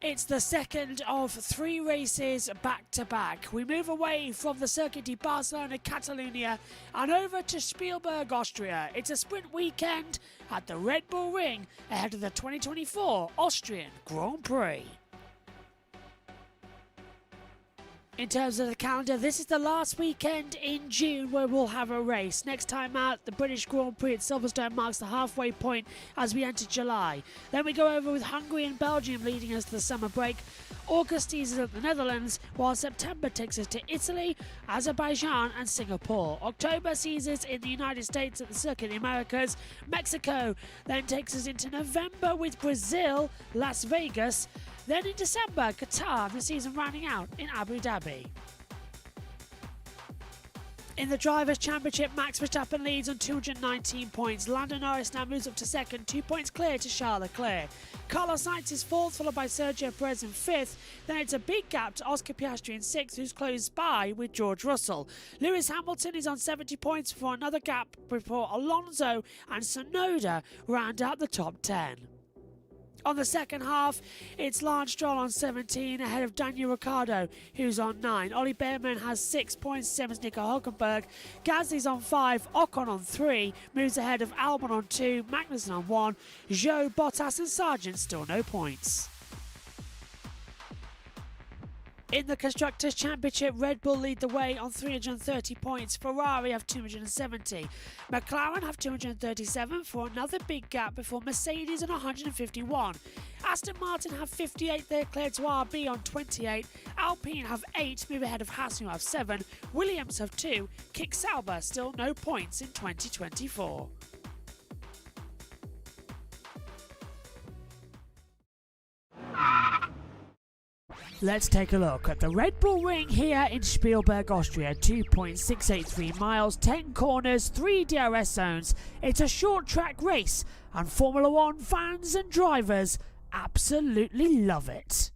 It's the second of 3 races back-to-back. We move away from the Circuit de Barcelona, Catalonia and over to Spielberg, Austria. It's a sprint weekend at the Red Bull Ring ahead of the 2024 Austrian Grand Prix. In terms of the calendar, this is the last weekend in June where we'll have a race. Next time out, the British Grand Prix at Silverstone marks the halfway point as we enter July. Then we go over with Hungary and Belgium leading us to the summer break. August sees us at the Netherlands, while September takes us to Italy, Azerbaijan and Singapore. October sees us in the United States at the Circuit of the Americas. Mexico then takes us into November with Brazil, Las Vegas. Then in December, Qatar, the season rounding out in Abu Dhabi. In the Drivers' Championship, Max Verstappen leads on 219 points. Lando Norris now moves up to second, 2 points clear to Charles Leclerc. Carlos Sainz is fourth, followed by Sergio Perez in fifth. Then it's a big gap to Oscar Piastri in sixth, who's close by with George Russell. Lewis Hamilton is on 70 points for another gap before Alonso and Tsunoda round out the top 10. On the second half, it's Lance Stroll on 17 ahead of Daniel Ricciardo, who's on 9. Ollie Behrman has 6 points, 7's Nico Hulkenberg. Gasly's on 5, Ocon on 3, moves ahead of Albon on 2, Magnussen on 1, Zhou, Bottas and Sargent still no points. In the Constructors' Championship, Red Bull lead the way on 330 points. Ferrari have 270. McLaren have 237 for another big gap before Mercedes on 151. Aston Martin have 58, they're clear to RB on 28. Alpine have 8, move ahead of Haas who have 7. Williams have 2. Kick Sauber still no points in 2024. Let's take a look at the Red Bull Ring here in Spielberg, Austria. 2.683 miles, 10 corners, 3 DRS zones. It's a short track race and Formula One fans and drivers absolutely love it.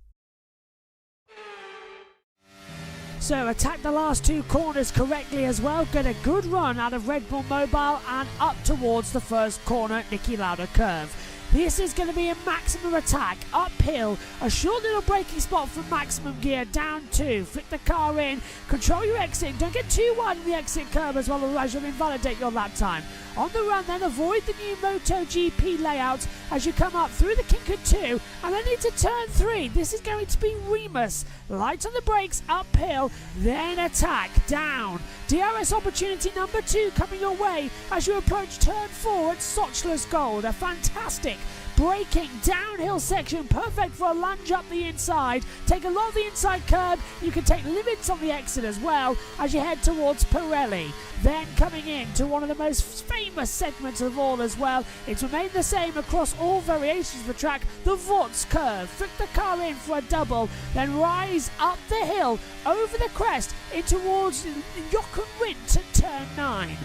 So attack the last 2 corners correctly as well. Get a good run out of Red Bull Mobile and up towards the first corner, Niki Lauda curve. This is going to be a maximum attack, uphill, a short little braking spot from maximum gear, down 2, flick the car in, control your exit, don't get too wide in the exit curve as well, otherwise you'll invalidate your lap time. On the run then, avoid the new MotoGP layout as you come up through the kink at 2 and then into turn 3. This is going to be Remus. Light on the brakes, uphill, then attack, down. DRS opportunity number 2 coming your way as you approach turn 4 at Sochler's Gold. A fantastic braking downhill section, perfect for a lunge up the inside. Take a lot of the inside curb. You can take limits on the exit as well as you head towards Pirelli. Then coming in to one of the most famous segments of all as well. It's remained the same across all variations of the track. The Vorts curve. Flick the car in for a double, then rise up the hill over the crest in towards Jochen Rindt at turn 9.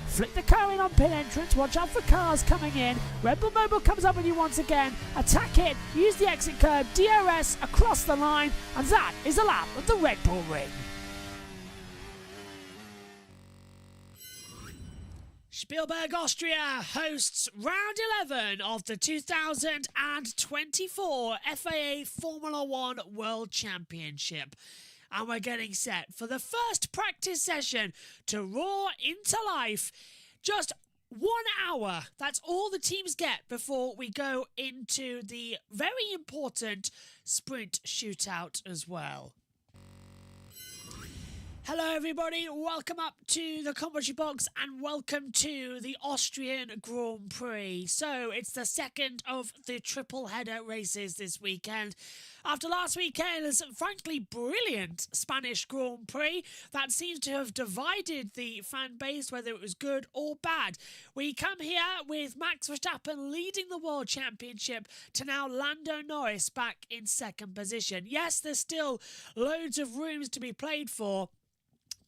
Flick the car in on pit entrance, watch out for cars coming in. Red Bull Mobile comes up with you once again. Attack it, use the exit curb, DRS across the line, and that is a lap of the Red Bull Ring. Spielberg, Austria hosts round 11 of the 2024 FIA Formula One World Championship. And we're getting set for the first practice session to roar into life. Just 1 hour. That's all the teams get before we go into the very important sprint shootout as well. Hello everybody, welcome up to the commentary box and welcome to the Austrian Grand Prix. So it's the second of the triple header races this weekend. After last weekend's frankly brilliant Spanish Grand Prix that seems to have divided the fan base, whether it was good or bad. We come here with Max Verstappen leading the World Championship to now Lando Norris back in second position. Yes, there's still loads of rooms to be played for,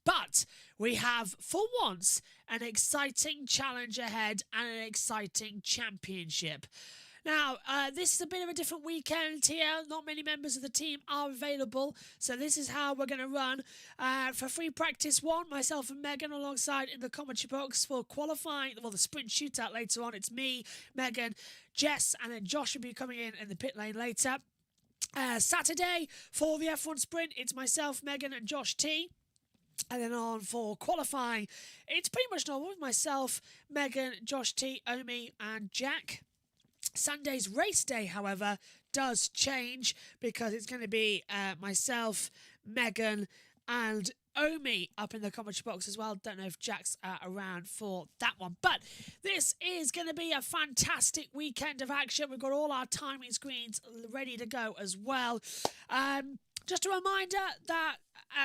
but we have, for once, an exciting challenge ahead and an exciting championship. Now, this is a bit of a different weekend here. Not many members of the team are available, so this is how we're going to run. For free practice one, myself and Megan alongside in the commentary box for qualifying, well, the sprint shootout later on. It's me, Megan, Jess, and then Josh will be coming in the pit lane later. Saturday, for the F1 sprint, it's myself, Megan, and Josh T. And then on for qualifying, it's pretty much normal with myself, Megan, Josh T, Omi and Jack. Sunday's race day, however, does change because it's going to be myself, Megan and Omi up in the commentary box as well. Don't know if Jack's around for that one. But this is going to be a fantastic weekend of action. We've got all our timing screens ready to go as well. Just a reminder that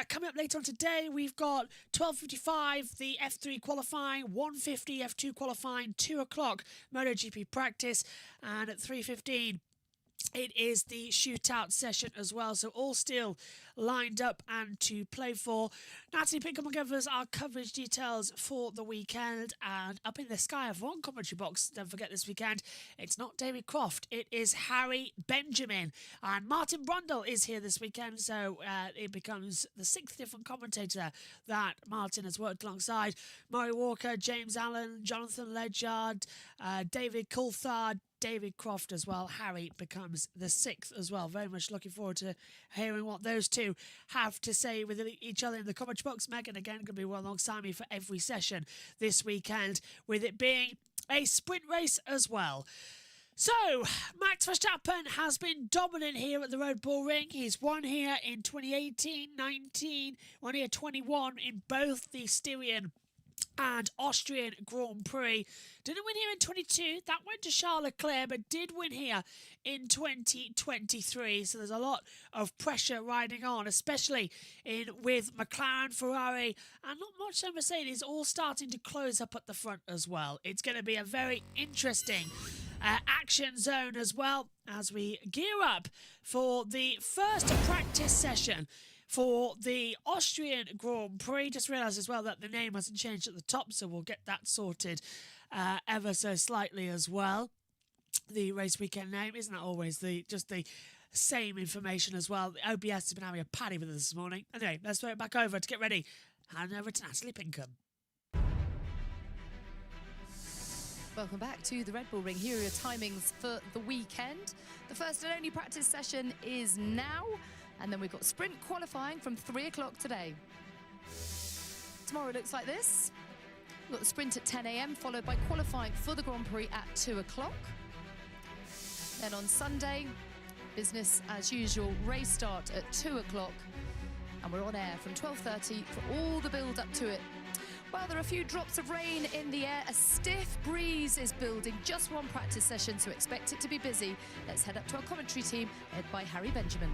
coming up later on today, we've got 12:55 the F3 qualifying, 1:50 F2 qualifying, 2 o'clock MotoGP practice, and at 3:15 it is the shootout session as well. So all still lined up and to play for. Natalie Pinkham will give us our coverage details for the weekend. And up in the Sky F1 commentary box, don't forget this weekend, it's not David Croft, it is Harry Benjamin. And Martin Brundle is here this weekend, so it becomes the 6th different commentator that Martin has worked alongside. Murray Walker, James Allen, Jonathan Ledyard, David Coulthard, David Croft as well. Harry becomes the 6th as well. Very much looking forward to hearing what those two have to say with each other in the commentary box. Megan, again, going to be alongside me for every session this weekend, with it being a sprint race as well. So, Max Verstappen has been dominant here at the Red Bull Ring. He's won here in 2018, 19, won here 21 in both the Styrian and Austrian Grand Prix. Didn't win here in 22, that went to Charles Leclerc, but did win here in 2023. So there's a lot of pressure riding on, especially with McLaren, Ferrari, and not much so Mercedes, all starting to close up at the front as well. It's going to be a very interesting action zone as well as we gear up for the first practice session for the Austrian Grand Prix. Just realised as well that the name hasn't changed at the top, so we'll get that sorted ever so slightly as well. The race weekend name, isn't that always just the same information as well? The OBS has been having a paddy with us this morning. Anyway, let's throw it back over to get ready. Hand over to Natalie Pinkham. Welcome back to the Red Bull Ring. Here are your timings for the weekend. The first and only practice session is now. And then we've got sprint qualifying from 3 o'clock today. Tomorrow looks like this. We've got the sprint at 10 a.m, followed by qualifying for the Grand Prix at 2 o'clock. Then on Sunday, business as usual, race start at 2 o'clock. And we're on air from 12:30 for all the build up to it. Well, there are a few drops of rain in the air. A stiff breeze is building. Just one practice session, so expect it to be busy. Let's head up to our commentary team, led by Harry Benjamin.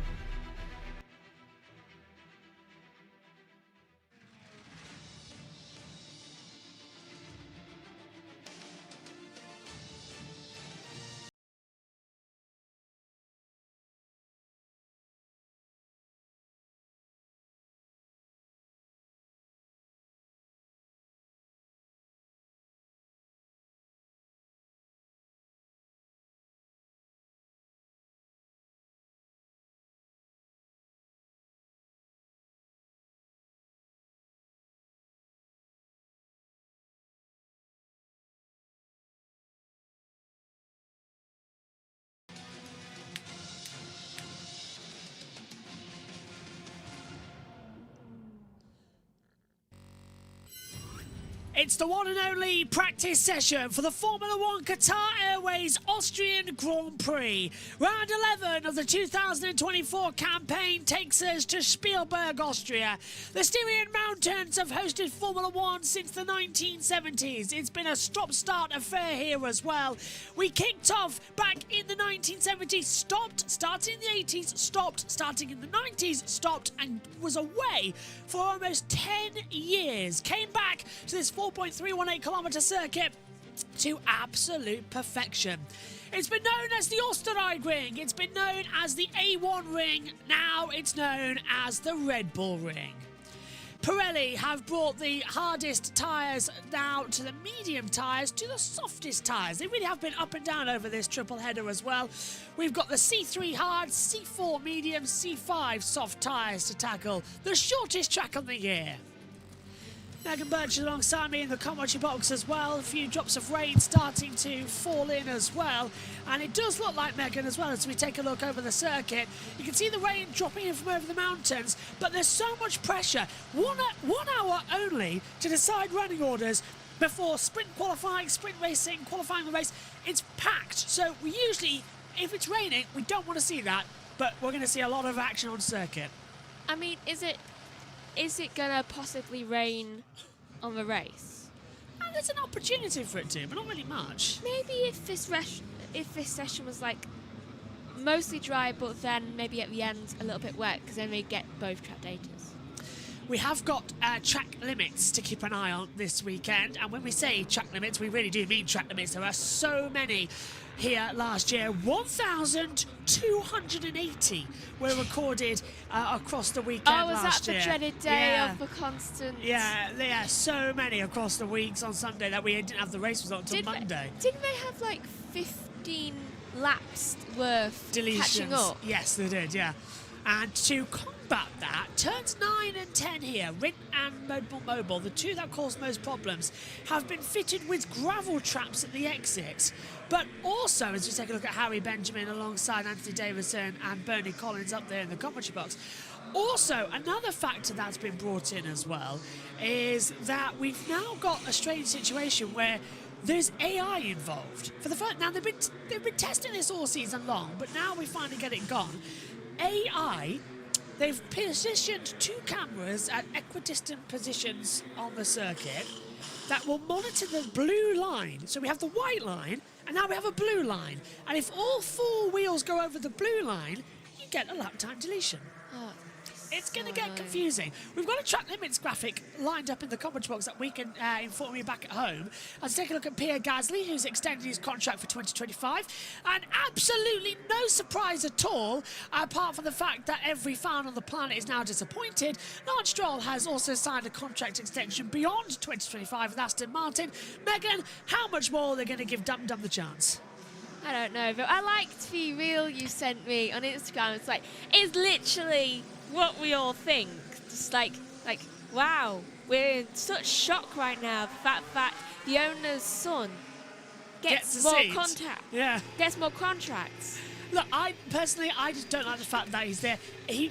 It's the one and only practice session for the Formula One Qatar Airways Austrian Grand Prix. Round 11 of the 2024 campaign takes us to Spielberg, Austria. The Styrian Mountains have hosted Formula One since the 1970s. It's been a stop-start affair here as well. We kicked off back in the 1970s, stopped, started in the 80s, stopped, starting in the 90s, stopped, and was away for almost 10 years. Came back to this 4.318 kilometre circuit to absolute perfection. It's been known as the Österreich Ring, it's been known as the A1 Ring, now it's known as the Red Bull Ring. Pirelli have brought the hardest tyres now to the medium tyres to the softest tyres. They really have been up and down over this triple header as well. We've got the C3 hard, C4 medium, C5 soft tyres to tackle the shortest track of the year. Megan Birch is alongside me in the commentary box as well. A few drops of rain starting to fall in as well. And it does look like, Megan, as well, as we take a look over the circuit. You can see the rain dropping in from over the mountains, but there's so much pressure. 1 hour only to decide running orders before sprint qualifying, sprint racing, qualifying the race. It's packed. So we usually, if it's raining, we don't want to see that, but we're going to see a lot of action on circuit. I mean, is it going to possibly rain on the race? And there's an opportunity for it to, but not really much. Maybe if this session was like mostly dry, but then maybe at the end a little bit wet, because then we get both track datas. We have got track limits to keep an eye on this weekend, and when we say track limits, we really do mean track limits. There are so many here last year. 1,280 were recorded across the weekend last year. Oh, was that the dreaded day of the constant? Yeah, so many across the weeks on Sunday that we didn't have the race result until Monday. Didn't they have like 15 laps worth deletions? Catching up? Yes, they did, yeah. And to combat that, turns 9 and 10 here, Rint and Mobile, the two that cause most problems, have been fitted with gravel traps at the exits. But also, as we take a look at Harry Benjamin alongside Anthony Davison and Bernie Collins up there in the commentary box, also another factor that's been brought in as well is that we've now got a strange situation where there's AI involved. For the first, now they've been testing this all season long, but now we finally get it gone. AI, they've positioned 2 cameras at equidistant positions on the circuit that will monitor the blue line. So we have the white line, and now we have a blue line. And if all 4 wheels go over the blue line, you get a lap time deletion. Oh, It's going to get confusing. We've got a track limits graphic lined up in the commentary box that we can inform you back at home. Let's take a look at Pierre Gasly, who's extended his contract for 2025. And absolutely no surprise at all, apart from the fact that every fan on the planet is now disappointed. Lance Stroll has also signed a contract extension beyond 2025 with Aston Martin. Megan, how much more are they going to give Dum Dum the chance? I don't know, but I liked the reel you sent me on Instagram. It's literally what we all think. Just like, wow, we're in such shock right now. The fact that the owner's son gets more gets more contracts. Look, I just don't like the fact that he's there.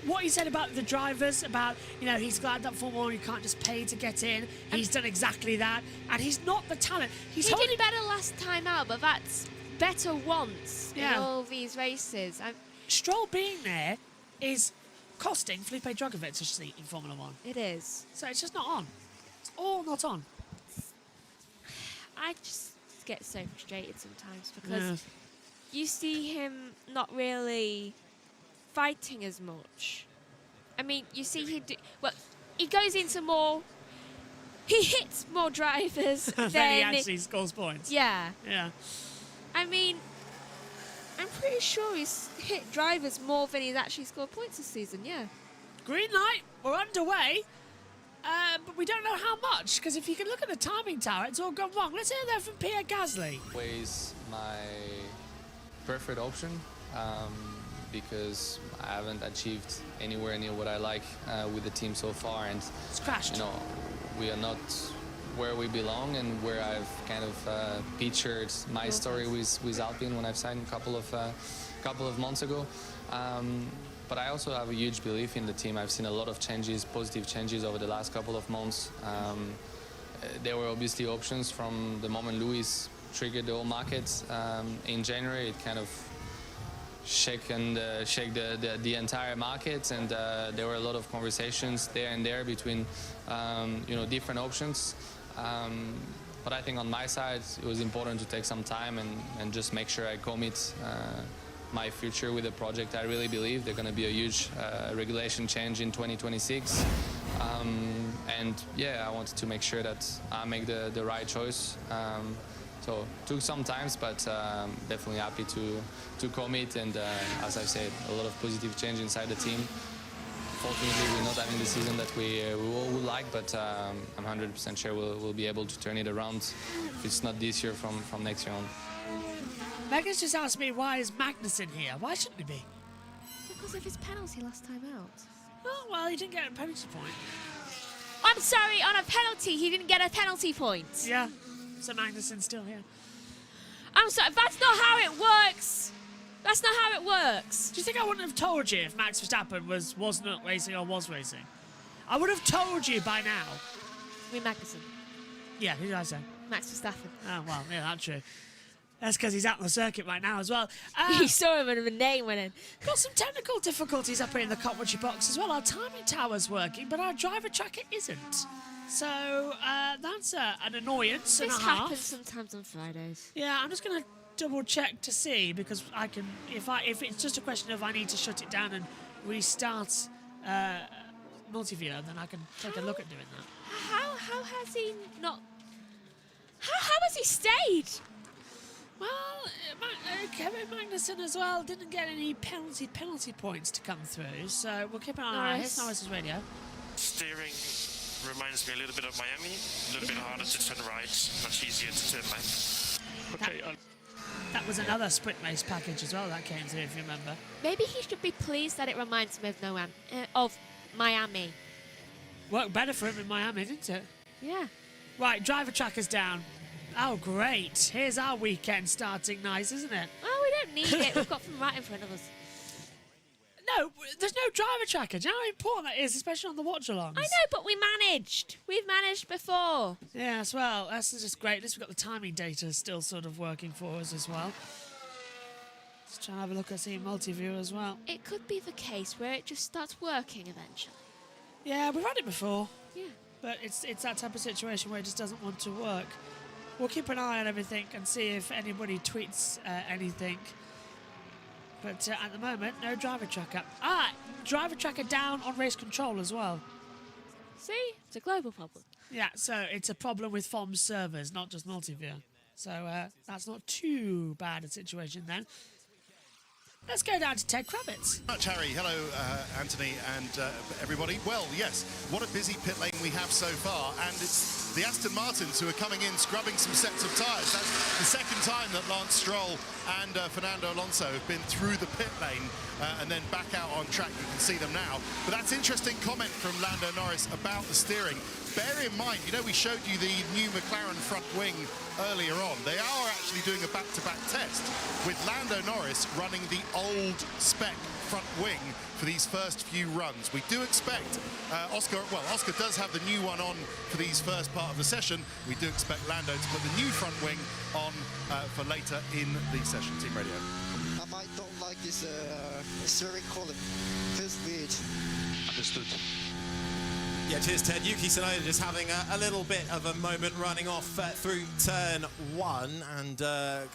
What he said about the drivers, about, he's glad that Formula One you can't just pay to get in. He's done exactly that, and he's not the talent. He did better last time out, but that's better once in all these races. Stroll being there is costing Felipe Drugovic's seat in Formula One. It is. So it's just not on. It's all not on. I just get so frustrated sometimes because you see him not really fighting as much. I mean, you see him he goes into more. He hits more drivers than he actually scores points. Yeah. Yeah. I mean, I'm pretty sure he's hit drivers more than he's actually scored points this season, yeah. Green light, we're underway, but we don't know how much, because if you can look at the timing tower, it's all gone wrong. Let's hear that from Pierre Gasly. Always my preferred option, because I haven't achieved anywhere near what I like with the team so far, and it's crashed. We are not where we belong and where I've kind of featured my story with Alpine when I've signed a couple of months ago. But I also have a huge belief in the team. I've seen a lot of changes, positive changes over the last couple of months. there were obviously options from the moment Lewis triggered the whole market in January. It kind of shake the entire market, and there were a lot of conversations there and there between different options. But I think on my side it was important to take some time and just make sure I commit my future with the project. I really believe there's going to be a huge regulation change in 2026, and yeah, I wanted to make sure that I make the right choice. So took some time, but definitely happy to commit, and as I said, a lot of positive change inside the team. Fortunately, we're not having the season that we all would like, but I'm 100% sure we'll be able to turn it around. If it's not this year, from next year on. Megan's just asked me, why is Magnussen here? Why shouldn't he be? Because of his penalty last time out. Oh, well, he didn't get a penalty point. I'm sorry, on a penalty, he didn't get a penalty point. Yeah, so Magnussen's still here. I'm sorry, that's not how it works. That's not how it works. Do you think I wouldn't have told you if Max Verstappen was not racing or was racing? I would have told you by now. I mean Magnussen. Yeah, who did I say? Max Verstappen. Oh, well, yeah, that's true. That's because he's out on the circuit right now as well. You saw him and the name went in. Got some technical difficulties up here in the commentary box as well. Our timing tower's working, but our driver tracker isn't. So that's an annoyance and a This half. happens sometimes on Fridays. Yeah, I'm just going to double check to see, because I can, if it's just a question of I need to shut it down and restart multiviewer, then I can take a look at doing that. How has he not... How has he stayed? Well, Kevin Magnussen as well didn't get any penalty points to come through, so we'll keep an eye on Nice. Norris's radio. Steering reminds me a little bit of Miami. A little bit harder to turn right, much easier to turn left. Okay, That was another sprint race package as well that came through, if you remember. Maybe he should be pleased that it reminds him of Miami. Worked better for him in Miami, didn't it? Yeah. Right, driver tracker's down. Oh, great. Here's our weekend starting nice, isn't it? Well, we don't need it. We've got them right in front of us. No, there's no driver tracker. Do you know how important that is, especially on the watch-alongs? I know, but we managed. We've managed before. Yes, well, that's just great. At least we've got the timing data still sort of working for us as well. Let's try and have a look at seeing multi-view as well. It could be the case where it just starts working eventually. Yeah, we've had it before, Yeah. but it's that type of situation where it just doesn't want to work. We'll keep an eye on everything and see if anybody tweets anything. But at the moment, no driver tracker. Driver tracker down on race control as well. See? It's a global problem. Yeah, so it's a problem with FOM's servers, not just multiview. So that's not too bad a situation then. Let's go down to Ted Kravitz. Much, Harry. Hello, Anthony and everybody. Well, yes, what a busy pit lane we have so far, and it's the Aston Martins who are coming in scrubbing some sets of tyres. That's the second time that Lance Stroll and Fernando Alonso have been through the pit lane and then back out on track. You can see them now. But that's interesting comment from Lando Norris about the steering. Bear in mind, you know, we showed you the new McLaren front wing earlier on. They are actually doing a back-to-back test with Lando Norris running the old spec front wing for these first few runs. We do expect Oscar does have the new one on for these first part of the session. We do expect Lando to put the new front wing on for later in the session. Team Radio. I might don't like this steering column. Feels weird. understood. Yeah, cheers, Ted. Yuki Tsunoda just having a little bit of a moment running off through turn 1 and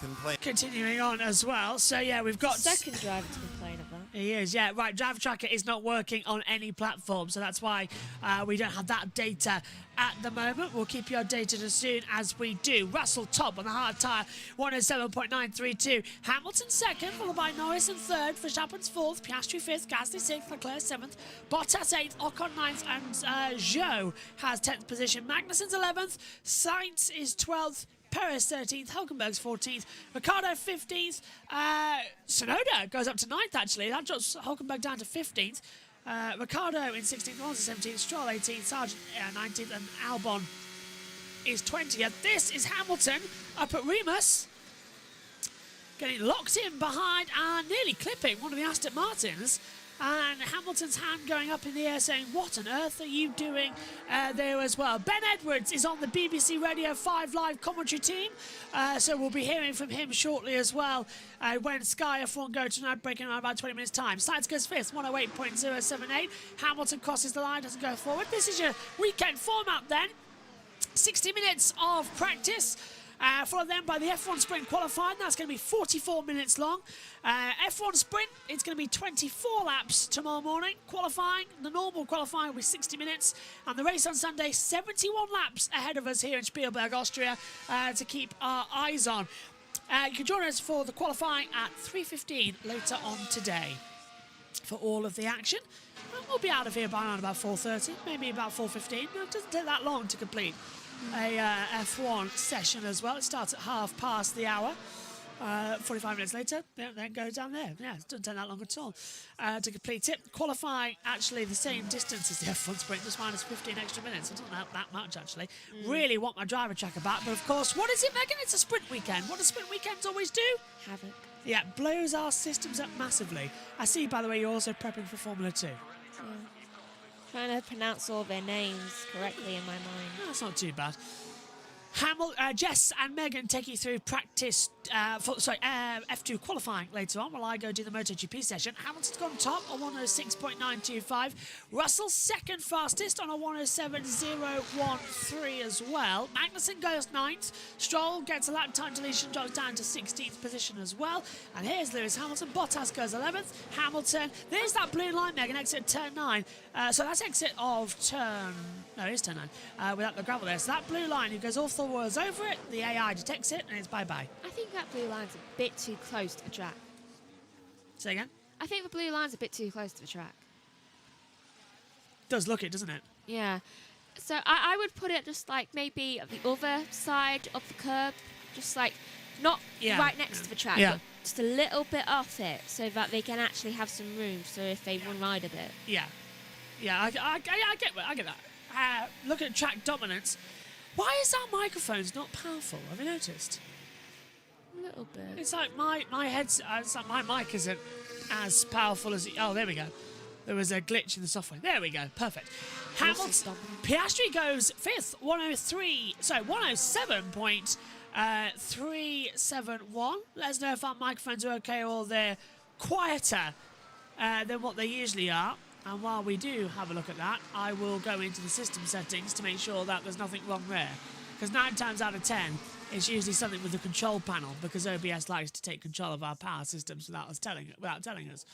complaining. Continuing on as well. So, yeah, we've got... Second driver to complain of that. He is, yeah. Right, driver tracker is not working on any platform, so that's why we don't have that data at the moment. We'll keep you updated as soon as we do. Russell top on the hard tyre, 107.932. Hamilton second, followed by Norris in third, Verstappen's fourth, Piastri fifth, Gasly sixth, Leclerc seventh, Bottas eighth, Ocon ninth, and Zhou has 10th position. Magnussen's 11th, Sainz is 12th, Perez 13th, Hülkenberg's 14th, Ricciardo 15th, Tsunoda goes up to 9th actually, that drops Hülkenberg down to 15th, Ricciardo in 16th, Alonso 17th, Stroll 18th, Sargent 19th, and Albon is 20th. This is Hamilton up at Remus, getting locked in behind and nearly clipping one of the Aston Martins. And Hamilton's hand going up in the air saying, what on earth are you doing there as well? Ben Edwards is on the BBC Radio 5 live commentary team, so we'll be hearing from him shortly as well when Sky F1 go tonight, breaking around about 20 minutes time. Sainz goes fifth, 108.078. Hamilton crosses the line, doesn't go forward. This is your weekend format then. 60 minutes of practice. Followed then by the F1 Sprint qualifying. That's going to be 44 minutes long. F1 Sprint, it's going to be 24 laps tomorrow morning. Qualifying, the normal qualifying will be 60 minutes. And the race on Sunday, 71 laps ahead of us here in Spielberg, Austria, to keep our eyes on. You can join us for the qualifying at 3:15 later on today for all of the action. We'll be out of here by around about 4:30, maybe about 4:15. It doesn't take that long to complete a F1 session as well. It starts at 1/2 the hour. 45 minutes later, then goes down there. Yeah, it doesn't take that long at all to complete it. Qualifying actually the same distance as the F1 Sprint, just minus 15 extra minutes. It doesn't help that much actually. Really want my driver tracker back, but of course, what is it, Megan? It's a sprint weekend. What do sprint weekends always do? Havoc. Yeah, blows our systems up massively. I see, by the way, you're also prepping for Formula 2. Yeah. Trying to pronounce all their names correctly in my mind. That's not too bad. Jess and Megan take you through practice, F2 qualifying later on while I go do the MotoGP session. Hamilton's gone top on 106.925. Russell's second fastest on a 107.013 as well. Magnussen goes 9th. Stroll gets a lap time deletion, drops down to 16th position as well. And here's Lewis Hamilton. Bottas goes 11th. Hamilton, there's that blue line, Megan, exit turn 9. So that's exit of turn... No, it is turn 9, without the gravel there. So that blue line, he goes off the wheels over it, the AI detects it, and it's bye-bye. I think that blue line's a bit too close to the track. Say again? I think the blue line's a bit too close to the track. Does look it, doesn't it? Yeah. So I would put it just like maybe at the other side of the curb, just like not right next to the track, but just a little bit off it so that they can actually have some room so if they run wide a bit. Yeah. Yeah, I get that. Look at track dominance. Why is our microphone's not powerful? Have you noticed? A little bit. It's like my headset. It's like my mic isn't as powerful as. Oh, there we go. There was a glitch in the software. There we go. Perfect. Hamilton. Piastri goes 5th. 107.371. Let us know if our microphones are okay or they're quieter than what they usually are. And while we do have a look at that, I will go into the system settings to make sure that there's nothing wrong there. Because 9 times out of 10, it's usually something with the control panel, because OBS likes to take control of our power systems without telling us.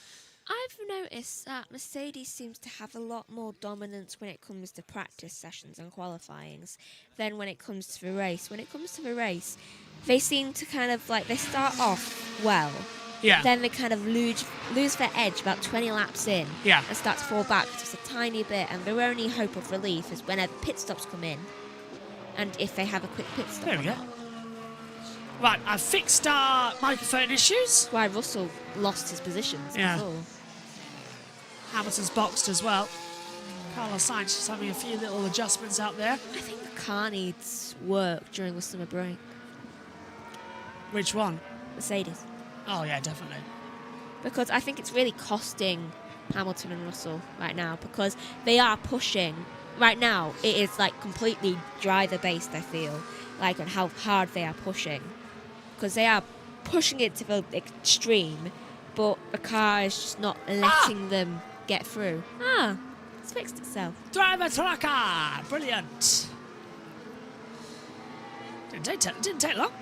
I've noticed that Mercedes seems to have a lot more dominance when it comes to practice sessions and qualifyings than when it comes to the race. When it comes to the race, they seem to kind of like, they start off well. Yeah. Then they kind of lose their edge about 20 laps in and start to fall back just a tiny bit, and their only hope of relief is whenever pit stops come in and if they have a quick pit stop. There we go. Right, I've fixed our microphone issues. Why Russell lost his positions before. Hamilton's boxed as well. Carlos Sainz just having a few little adjustments out there. I think the car needs work during the summer break. Which one? Mercedes. Oh, yeah, definitely. Because I think it's really costing Hamilton and Russell right now, because they are pushing. Right now, it is like completely driver-based, I feel, like on how hard they are pushing. Because they are pushing it to the extreme, but the car is just not letting them get through. It's fixed itself. Driver tracker! Brilliant. Didn't take long.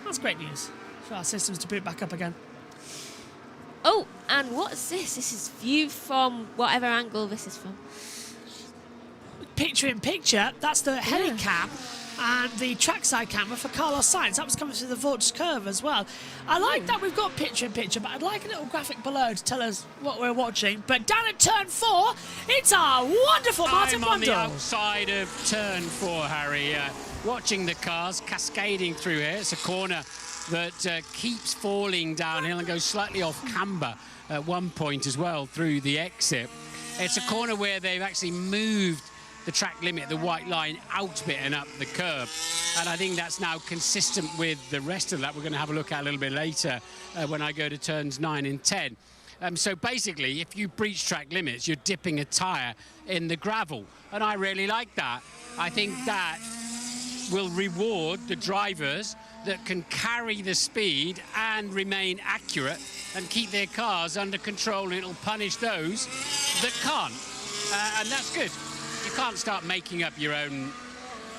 That's great news for our systems to boot back up again. Oh, and what is this? This is view from whatever angle this is from. Picture in picture, that's the helicam and the trackside camera for Carlos Sainz. That was coming through the Vortex curve as well. I like that we've got picture in picture, but I'd like a little graphic below to tell us what we're watching. But down at turn 4, it's our wonderful Martin I'm on the Brundle. outside of turn 4, Harry. Watching the cars cascading through here. It's a corner that keeps falling downhill and goes slightly off camber at one point as well through the exit. It's a corner where they've actually moved the track limit, the white line, out a bit and up the curb. And I think that's now consistent with the rest of that. We're going to have a look at a little bit later when I go to turns 9 and 10. So basically, if you breach track limits, you're dipping a tyre in the gravel. And I really like that. I think that will reward the drivers that can carry the speed and remain accurate and keep their cars under control. It'll punish those that can't. And that's good. You can't start making up your own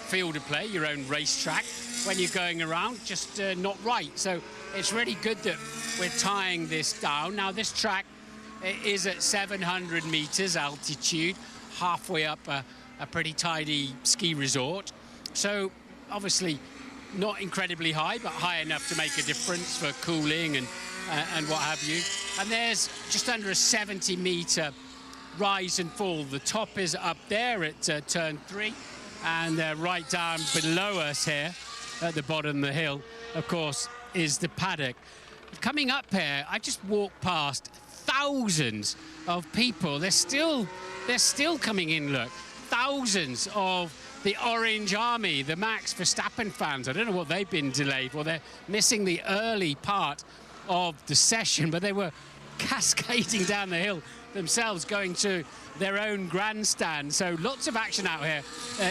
field of play, your own racetrack when you're going around, just not right. So it's really good that we're tying this down. Now this track is at 700 meters altitude, halfway up a pretty tidy ski resort. So obviously not incredibly high, but high enough to make a difference for cooling and what have you. And there's just under a 70-meter rise and fall. The top is up there at turn 3, and right down below us here at the bottom of the hill, of course, is the paddock. Coming up here, I just walked past thousands of people. They're still coming in, look. Thousands of the Orange Army, the Max Verstappen fans. I don't know what they've been delayed for. They're missing the early part of the session, but they were cascading down the hill themselves, going to their own grandstand. So lots of action out here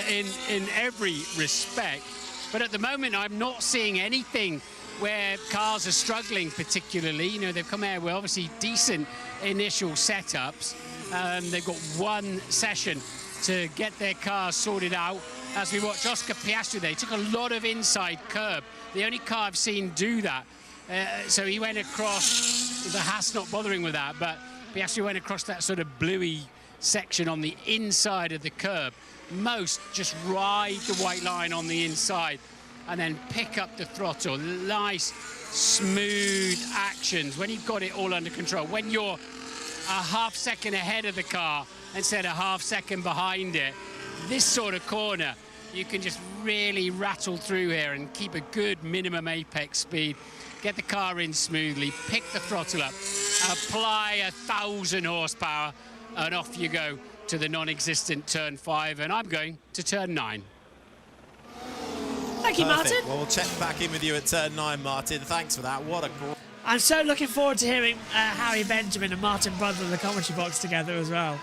in every respect. But at the moment, I'm not seeing anything where cars are struggling particularly. You know, they've come here with obviously decent initial setups. They've got one session to get their cars sorted out. As we watch Oscar Piastri, they took a lot of inside curb. The only car I've seen do that. So he went across, the Haas not bothering with that, but Piastri went across that sort of bluey section on the inside of the curb. Most just ride the white line on the inside and then pick up the throttle. Nice, smooth actions when you've got it all under control. When you're a half second ahead of the car instead of half second behind it, this sort of corner, you can just really rattle through here and keep a good minimum apex speed. Get the car in smoothly, pick the throttle up, apply 1,000 horsepower, and off you go to the non-existent turn 5, and I'm going to turn 9. Thank you, Martin. Well, we'll check back in with you at turn 9, Martin. Thanks for that. What a great... I'm so looking forward to hearing Harry Benjamin and Martin Brundle in the commentary box together as well.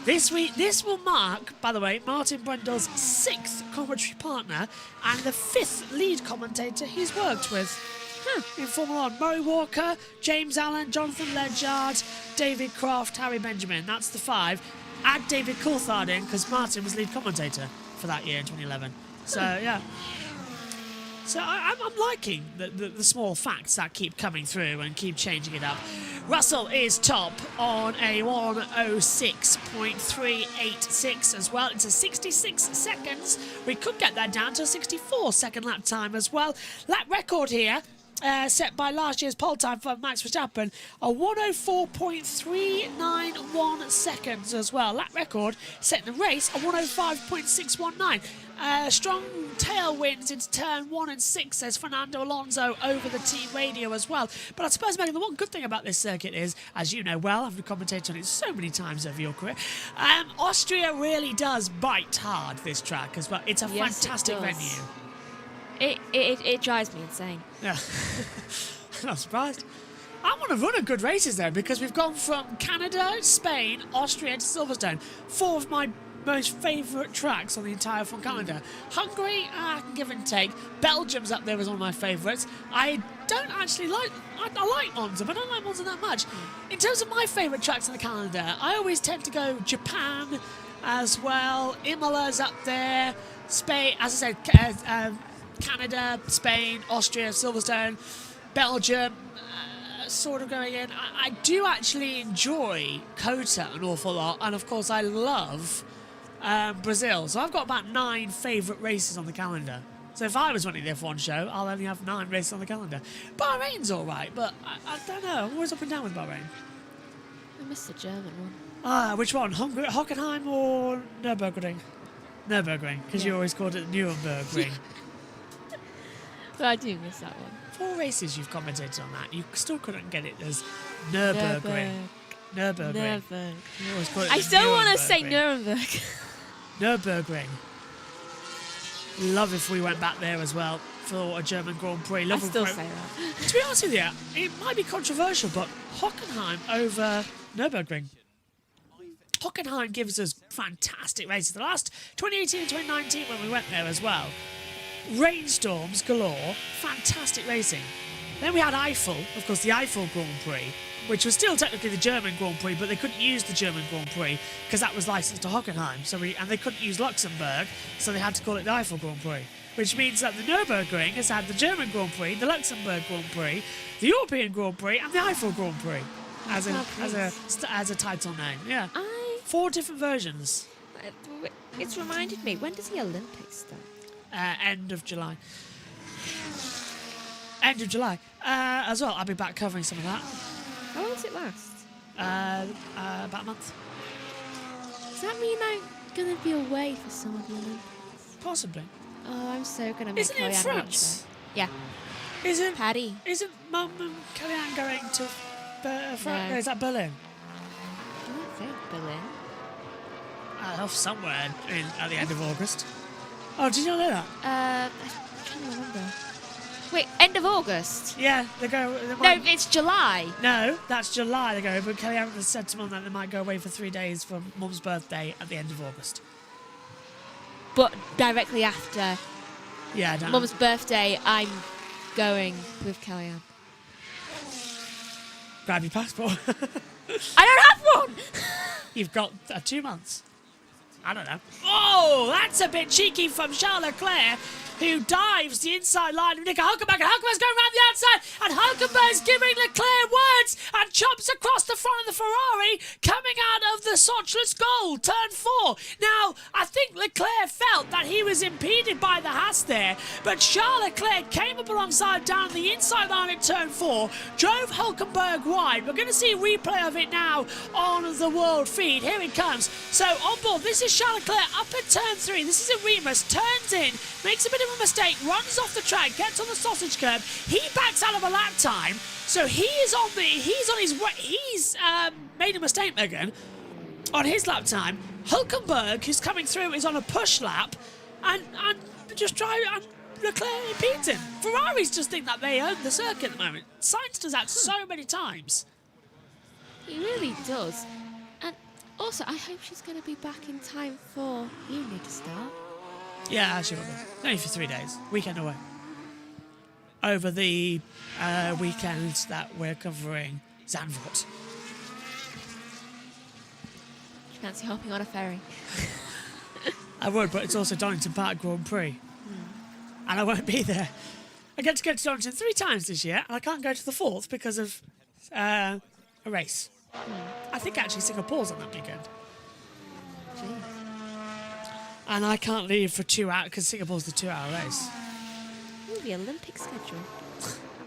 This week, this will mark, by the way, Martin Brundle's 6th commentary partner and the 5th lead commentator he's worked with in Formula 1. Murray Walker, James Allen, Jonathan Ledyard, David Croft, Harry Benjamin. That's the 5. Add David Coulthard in because Martin was lead commentator for that year in 2011. So, yeah. So I'm liking the small facts that keep coming through and keep changing it up. Russell is top on a 106.386 as well. It's a 66 seconds. We could get that down to a 64-second lap time as well. Lap record here. Set by last year's pole time for Max Verstappen, a 104.391 seconds as well. Lap record set in the race, a 105.619. Strong tailwinds into turn 1 and 6, says Fernando Alonso over the team radio as well. But I suppose, Megan, the one good thing about this circuit is, as you know well, I've commentated on it so many times over your career, Austria really does bite hard, this track as well. It's a fantastic venue. It drives me insane. Yeah. I'm not surprised. I want to run a good races there because we've gone from Canada, Spain, Austria to Silverstone. 4 of my most favourite tracks on the entire front calendar. Hungary, I can give and take. Belgium's up there as one of my favourites. I don't actually like... I like Monza, but I don't like Monza that much. In terms of my favourite tracks on the calendar, I always tend to go Japan as well. Imola's up there. Spain, as I said... Canada, Spain, Austria, Silverstone, Belgium, sort of going in. I do actually enjoy COTA an awful lot, and of course I love Brazil. So I've got about 9 favourite races on the calendar. So if I was running the F1 show, I'll only have 9 races on the calendar. Bahrain's all right, but I don't know. I'm always up and down with Bahrain. I missed the German one. Which one? Hockenheim or Nürburgring? Nürburgring, because you always called it Nuremberg-ring. But I do miss that one. 4 races you've commentated on that. You still couldn't get it as Nürburgring. Nürburgring. I still want to say Nuremberg. Nürburgring. Love if we went back there as well. for a German Grand Prix. I still say that. To be honest with you, it might be controversial, but Hockenheim over Nürburgring. Hockenheim gives us fantastic races. The last 2018 and 2019 when we went there as well. Rainstorms galore, fantastic racing. Then we had Eiffel, of course, the Eiffel Grand Prix, which was still technically the German Grand Prix, but they couldn't use the German Grand Prix because that was licensed to Hockenheim. And they couldn't use Luxembourg, so they had to call it the Eiffel Grand Prix. Which means that the Nürburgring has had the German Grand Prix, the Luxembourg Grand Prix, the European Grand Prix, and the Eiffel Grand Prix as a title name. Yeah, 4 different versions. It's reminded me. When does the Olympics start? End of July. End of July. As well, I'll be back covering some of that. How long does it last? About a month. Does that mean I'm going to be away for some of the Olympics? Possibly. Oh, I'm so going to make Isn't it in Kellyanne France? Yeah. Paddy. Isn't Mum and Kellyanne going to France? No. Is that Berlin? I don't think Berlin. Off somewhere at the end of August. Oh, did you not know that? I'm trying to remember. Wait, end of August? Yeah, they go. No, it's July. No, that's July they go. But Kellyanne has said to Mum that they might go away for 3 days for Mum's birthday at the end of August. But directly after Yeah, Dan. Mum's birthday, I'm going with Kellyanne. Grab your passport. I don't have one! You've got 2 months. I don't know. Oh, that's a bit cheeky from Charles Leclerc, who dives the inside line of Nico Hülkenberg, and Hülkenberg's going around the outside, and Hülkenberg's giving Leclerc words and chops across the front of the Ferrari, coming out of the Sochless goal, turn 4. Now, I think Leclerc felt that he was impeded by the Haas there, but Charles Leclerc came up alongside down the inside line at turn 4, drove Hülkenberg wide. We're going to see a replay of it now on the world feed. Here it comes. So, on board, this is Charles Leclerc up at turn 3. This is a Remus, turns in, makes a bit of a mistake, runs off the track, gets on the sausage curb. He backs out of a lap time, so he's made a mistake, Megan, on his lap time. Hülkenberg, who's coming through, is on a push lap, and Leclerc impedes him. Ferraris just think that they own the circuit at the moment. Sainz does that so many times. He really does. And also, I hope she's going to be back in time for uni to start. Yeah, she will be. Only for 3 days. Weekend away. Over the weekend that we're covering Zandvoort. Do you fancy hopping on a ferry? I would, but it's also Donington Park Grand Prix. And I won't be there. I get to go to Donington 3 times this year, and I can't go to the 4th because of a race. I think actually Singapore's on that weekend. Jeez. And I can't leave for 2 hours because Singapore's the 2-hour race. Ooh, the Olympic schedule.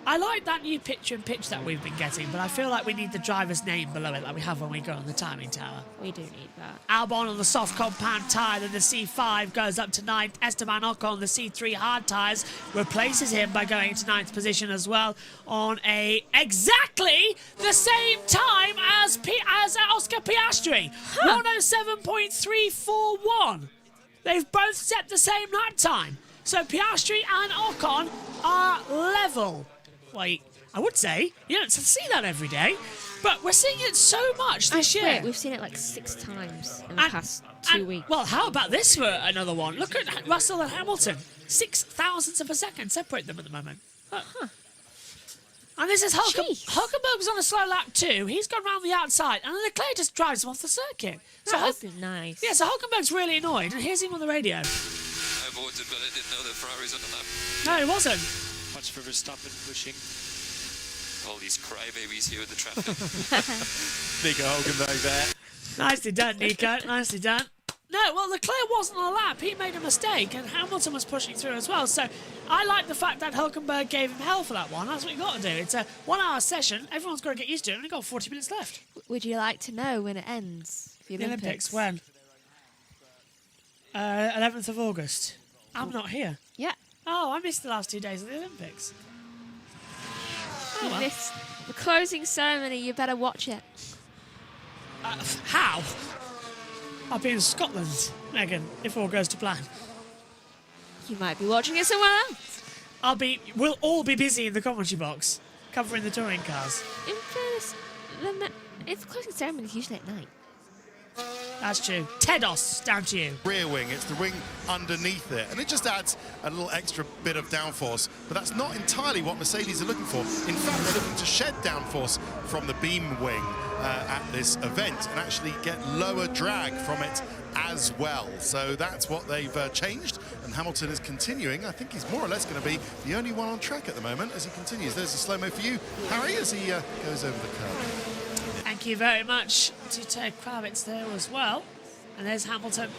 I like that new picture-in-pitch that we've been getting, but I feel like we need the driver's name below it like we have when we go on the timing tower. We do need that. Albon on the soft compound tyre, then the C5 goes up to 9th. Esteban Ocon on the C3 hard tyres replaces him by going into 9th position as well on exactly the same time as Oscar Piastri. 107.341. They've both set the same lap time. So Piastri and Ocon are level. Wait, I would say you don't see that every day, but we're seeing it so much this year. We've seen it like 6 times in the past 2 weeks. Well, how about this for another one? Look at Russell and Hamilton. 6 thousandths of a second separate them at the moment. And this is Hülkenberg was on a slow lap too. He's gone round the outside, and Leclerc just drives him off the circuit. That would be nice. Yeah, so Hülkenberg's really annoyed, and here's him on the radio. I voted, but I didn't know that Ferrari's on the lap. No, he wasn't. Much for Verstappen pushing. All these crybabies here with the traffic. Nico Hülkenberg there. Nicely done, Nico. Nicely done. No, well, Leclerc wasn't on a lap. He made a mistake, and Hamilton was pushing through as well. So I like the fact that Hülkenberg gave him hell for that one. That's what you got to do. It's a 1-hour session. Everyone's got to get used to it. We've got 40 minutes left. Would you like to know when it ends? The Olympics, when? 11th of August. I'm not here. Yeah. Oh, I missed the last 2 days of the Olympics. You missed the closing ceremony. You better watch it. How? I'll be in Scotland, Megan, if all goes to plan. You might be watching it somewhere else. We'll all be busy in the commentary box, covering the touring cars. In fairness, the closing ceremony is usually at night. That's true. Tedos, down to you. Rear wing, it's the wing underneath it, and it just adds a little extra bit of downforce, but that's not entirely what Mercedes are looking for. In fact, they're looking to shed downforce from the beam wing at this event and actually get lower drag from it as well. So that's what they've changed, and Hamilton is continuing. I think he's more or less going to be the only one on track at the moment as he continues. There's a slow-mo for you, Harry, as he goes over the curve. Thank you very much to Ted Kravitz there as well. And there's Hamilton,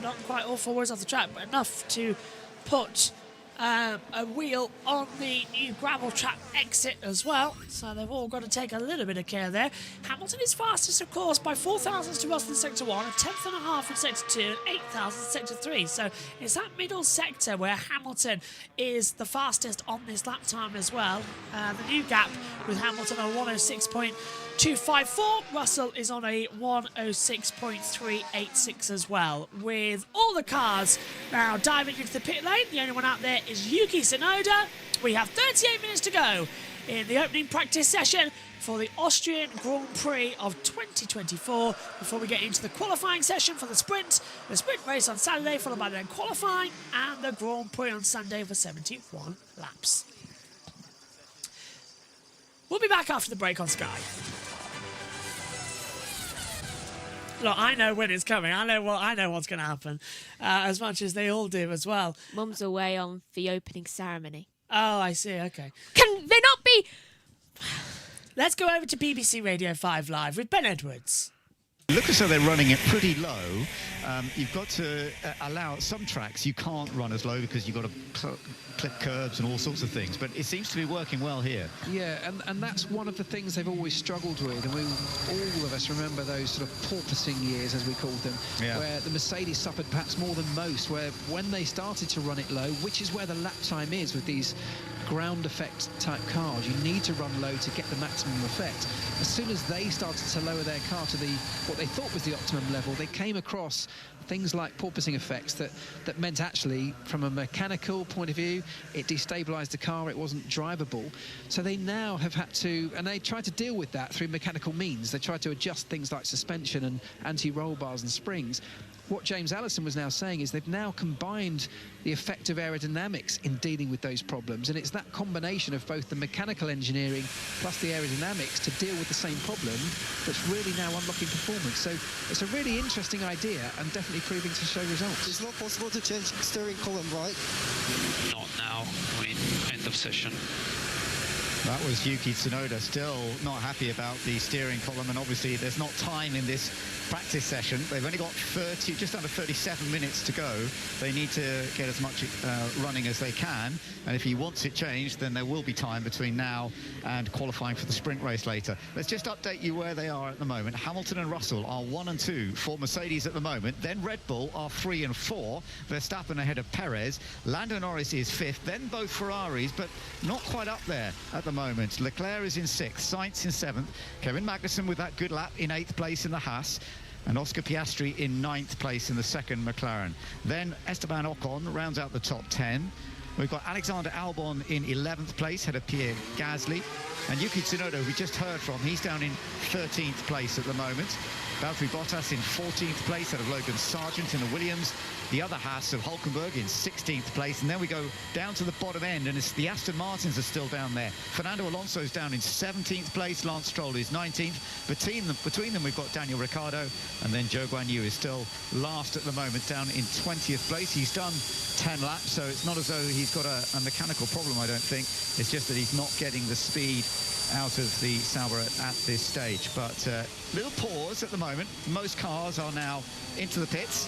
not quite all 4 wheels off the track, but enough to put a wheel on the new gravel track exit as well. So they've all got to take a little bit of care there. Hamilton is fastest, of course, by 4 thousandths to Russell in Sector 1, a 10.5 in Sector 2, and 8 thousandths in Sector 3. So it's that middle sector where Hamilton is the fastest on this lap time as well. The new gap with Hamilton on 106.254. Russell is on a 106.386 as well. With all the cars now diving into the pit lane, the only one out there is Yuki Tsunoda. We have 38 minutes to go in the opening practice session for the Austrian Grand Prix of 2024 before we get into the qualifying session for the sprint race on Saturday, followed by then qualifying and the Grand Prix on Sunday for 71 laps. We'll be back after the break on Sky. Look, I know when it's coming. I know what's going to happen, as much as they all do as well. Mum's away on the opening ceremony. Oh, I see. Okay. Can they not be? Let's go over to BBC Radio 5 Live with Ben Edwards. Look as though they're running it pretty low. You've got to allow some tracks you can't run as low because you've got to clip curbs and all sorts of things, but it seems to be working well here. Yeah, and that's one of the things they've always struggled with, and all of us remember those sort of porpoising years, as we called them, where the Mercedes suffered perhaps more than most, where when they started to run it low, which is where the lap time is with these ground effect type cars, you need to run low to get the maximum effect. As soon as they started to lower their car to what they thought was the optimum level, they came across things like porpoising effects that meant actually, from a mechanical point of view, it destabilized the car, it wasn't drivable. So they now have had to, and they tried to deal with that through mechanical means. They tried to adjust things like suspension and anti-roll bars and springs. What James Allison was now saying is they've now combined the effect of aerodynamics in dealing with those problems, and it's that combination of both the mechanical engineering plus the aerodynamics to deal with the same problem that's really now unlocking performance. So it's a really interesting idea and definitely proving to show results. It's not possible to change steering column, right? Not now, I mean, end of session. That was Yuki Tsunoda, still not happy about the steering column, and obviously there's not time in this practice session. They've only got just under 37 minutes to go. They need to get as much running as they can, and if he wants it changed, then there will be time between now and qualifying for the sprint race later. Let's just update you where they are at the moment. Hamilton and Russell are 1 and 2 for Mercedes at the moment. Then Red Bull are 3 and 4. Verstappen ahead of Perez. Lando Norris is 5th. Then both Ferraris, but not quite up there at the moment. Leclerc is in 6th, Sainz in 7th, Kevin Magnussen with that good lap in 8th place in the Haas, and Oscar Piastri in 9th place in the second McLaren. Then Esteban Ocon rounds out the top 10. We've got Alexander Albon in 11th place, ahead of Pierre Gasly. And Yuki Tsunoda, we just heard from, he's down in 13th place at the moment. Valtteri Bottas in 14th place, ahead of Logan Sargent in the Williams. The other Haas of Hulkenberg in 16th place. And then we go down to the bottom end, and it's the Aston Martins are still down there. Fernando Alonso's down in 17th place. Lance Stroll is 19th. Between them, we've got Daniel Ricciardo. And then Zhou Guanyu is still last at the moment, down in 20th place. He's done 10 laps, so it's not as though he's got a mechanical problem, I don't think. It's just that he's not getting the speed out of the Sauber at this stage. But little pause at the moment. Most cars are now into the pits,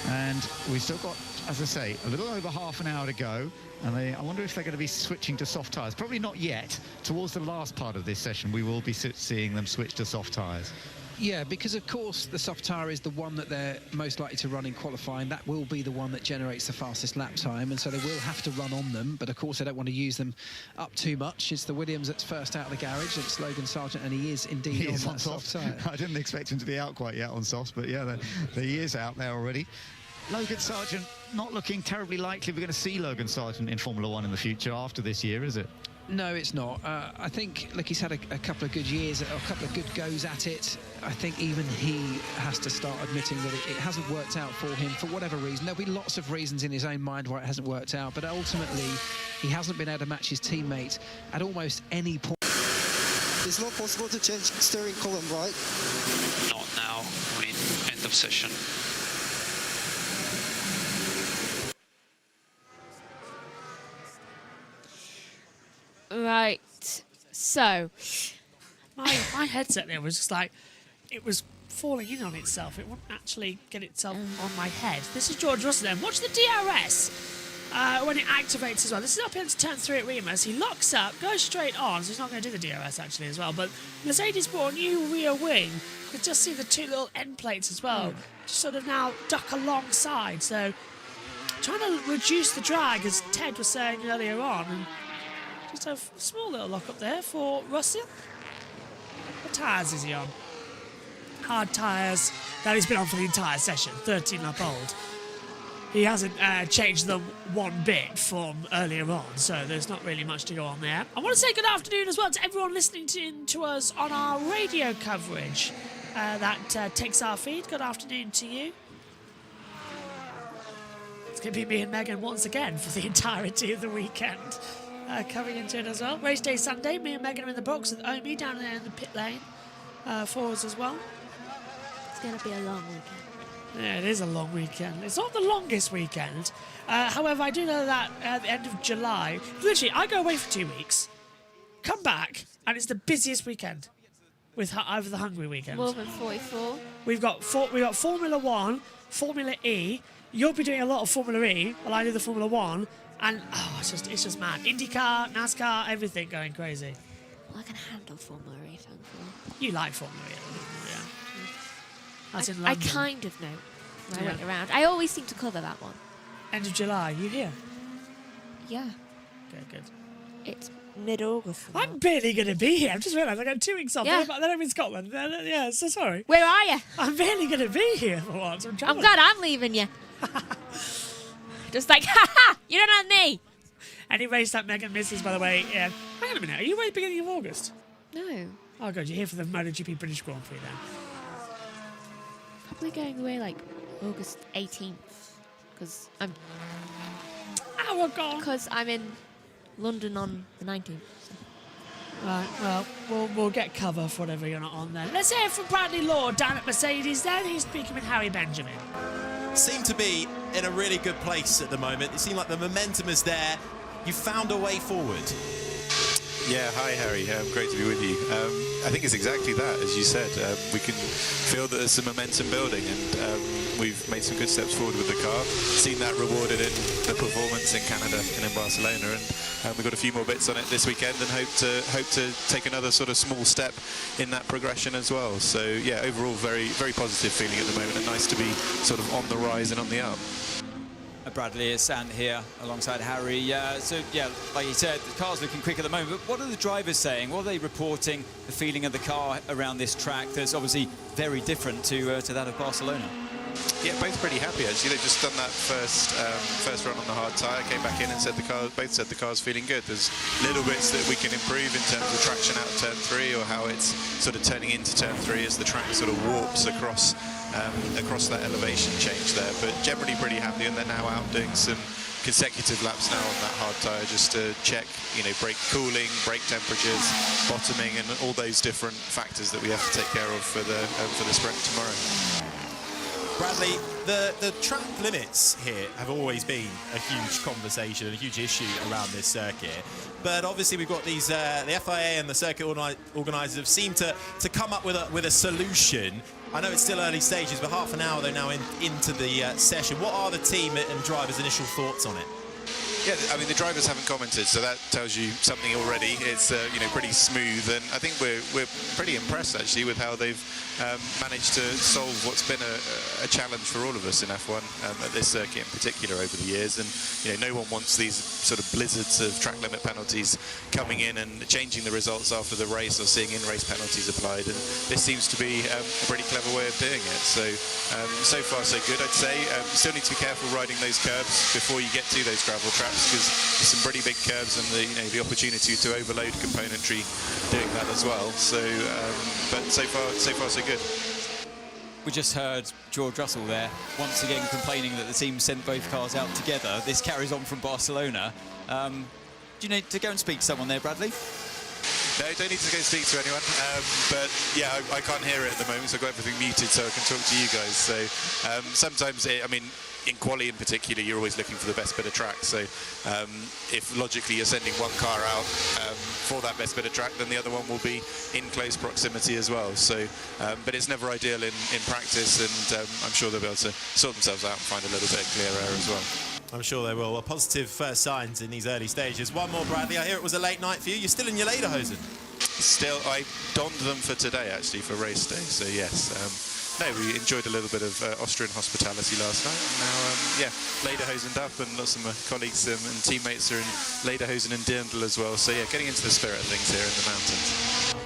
and we've still got, as I say, a little over half an hour to go. And I wonder if they're going to be switching to soft tyres. Probably not yet. Towards the last part of this session, we will be seeing them switch to soft tyres. Yeah, because of course the soft tyre is the one that they're most likely to run in qualifying. That will be the one that generates the fastest lap time, and so they will have to run on them, but of course they don't want to use them up too much. It's the Williams that's first out of the garage. It's Logan Sargent, and he is indeed on that soft tyre. I didn't expect him to be out quite yet on softs, but yeah, he is out there already. Logan Sargent not looking terribly likely we're going to see Logan Sargent in Formula One in the future after this year, is it? No, it's not. I think, look, he's had a couple of good years, a couple of good goes at it. I think even he has to start admitting that it hasn't worked out for him for whatever reason. There'll be lots of reasons in his own mind why it hasn't worked out, but ultimately he hasn't been able to match his teammate at almost any point. It's not possible to change steering column, right? Not now, only end of session. Right, so my headset there was just like, it was falling in on itself. It wouldn't actually get itself on my head. This is George Russell then. Watch the DRS when it activates as well. This is up into turn 3 at Remus. He locks up, goes straight on, so he's not going to do the DRS actually as well. But Mercedes brought a new rear wing. You can just see the 2 little end plates as well. Just sort of now duck alongside. So trying to reduce the drag, as Ted was saying earlier on. And just a small little lock up there for Russell. What tyres is he on? Hard tyres that he's been on for the entire session, 13 lap old. He hasn't changed them one bit from earlier on, so there's not really much to go on there. I want to say good afternoon as well to everyone listening to us on our radio coverage that takes our feed. Good afternoon to you. It's going to be me and Megan once again for the entirety of the weekend. Coming into it as well. Race day Sunday, me and Megan are in the box with Omi down there in the pit lane for us as well. it's going to be a long weekend. Yeah, it is a long weekend. It's not the longest weekend. However, I do know that at the end of July, literally, I go away for 2 weeks, come back, and it's the busiest weekend with over the Hungary weekend. More than 44. We've got Formula 1, Formula E. You'll be doing a lot of Formula E while I do the Formula 1. And it's just mad. IndyCar, NASCAR, everything going crazy. Well, I can handle Formula E, thankfully. You like Formula E, yeah. That's in I London. kind of know. I went around. I always seem to cover that one. End of July, you here? Yeah. Okay, good. It's mid-August. I'm barely going to be here. I've just realised I got 2 weeks off. Yeah. Then I'm in Scotland. Yeah, so sorry. Where are you? I'm barely going to be here for once. I'm glad I'm leaving you. Just like, ha-ha, you don't have me. Any race that Megan misses, by the way, hang on a minute, are you away at the beginning of August? No. Oh, good, you're here for the MotoGP British Grand Prix then. Probably going away like August 18th. Because I'm... Because I'm in London on the 19th. So. Right, well, we'll get cover for whatever you're not on then. Let's hear from Bradley Lord down at Mercedes then. He's speaking with Harry Benjamin. Seem to be in a really good place at the moment. It seemed like the momentum is there. You found a way forward. Yeah, hi Harry, great to be with you. I think it's exactly that, as you said. We can feel that there's some momentum building, and we've made some good steps forward with the car. Seen that rewarded in the performance in Canada and in Barcelona, and we've got a few more bits on it this weekend, and hope to take another sort of small step in that progression as well. So yeah, overall very, very positive feeling at the moment, and nice to be sort of on the rise and on the up. Bradley is Sand here alongside Harry. So, yeah, like you said, the car's looking quick at the moment. But what are the drivers saying? What are they reporting, the feeling of the car around this track that's obviously very different to that of Barcelona? Yeah, both pretty happy actually. They've just done that first run on the hard tyre, came back in and both said the car's feeling good. There's little bits that we can improve in terms of traction out of turn 3, or how it's sort of turning into turn 3 as the track sort of warps across that elevation change there. But generally pretty happy, and they're now out doing some consecutive laps now on that hard tyre just to check, brake cooling, brake temperatures, bottoming, and all those different factors that we have to take care of for the sprint tomorrow. Bradley, the track limits here have always been a huge conversation, a huge issue around this circuit. But obviously we've got these, the FIA and the circuit organisers have seemed to come up with a solution. I know it's still early stages, but half an hour they're now into the session. What are the team and drivers' initial thoughts on it? Yeah, I mean, the drivers haven't commented, so that tells you something already. It's pretty smooth, and I think we're pretty impressed actually with how they've managed to solve what's been a challenge for all of us in F1 at this circuit in particular over the years. And no one wants these sort of blizzards of track limit penalties coming in and changing the results after the race, or seeing in-race penalties applied, and this seems to be a pretty clever way of doing it. So so far so good, I'd say. You still need to be careful riding those curbs before you get to those gravel traps, because there's some pretty big curves and the opportunity to overload componentry doing that as well. So but so far so good. We just heard George Russell there, once again complaining that the team sent both cars out together. This carries on from Barcelona. Do you need to go and speak to someone there, Bradley? No, don't need to go speak to anyone. But yeah, I can't hear it at the moment, so I've got everything muted so I can talk to you guys. So sometimes, in quali in particular, you're always looking for the best bit of track. So if logically you're sending one car out for that best bit of track, then the other one will be in close proximity as well. So, but it's never ideal in practice, and I'm sure they'll be able to sort themselves out and find a little bit of clear air as well. I'm sure they will. Well, positive first signs in these early stages. One more, Bradley. I hear it was a late night for you. You're still in your lederhosen. Still, I donned them for today, actually, for race day. So yes, no, we enjoyed a little bit of Austrian hospitality last night. And now, yeah, lederhosened up, and lots of my colleagues and teammates are in lederhosen and dirndl as well. So yeah, getting into the spirit of things here in the mountains.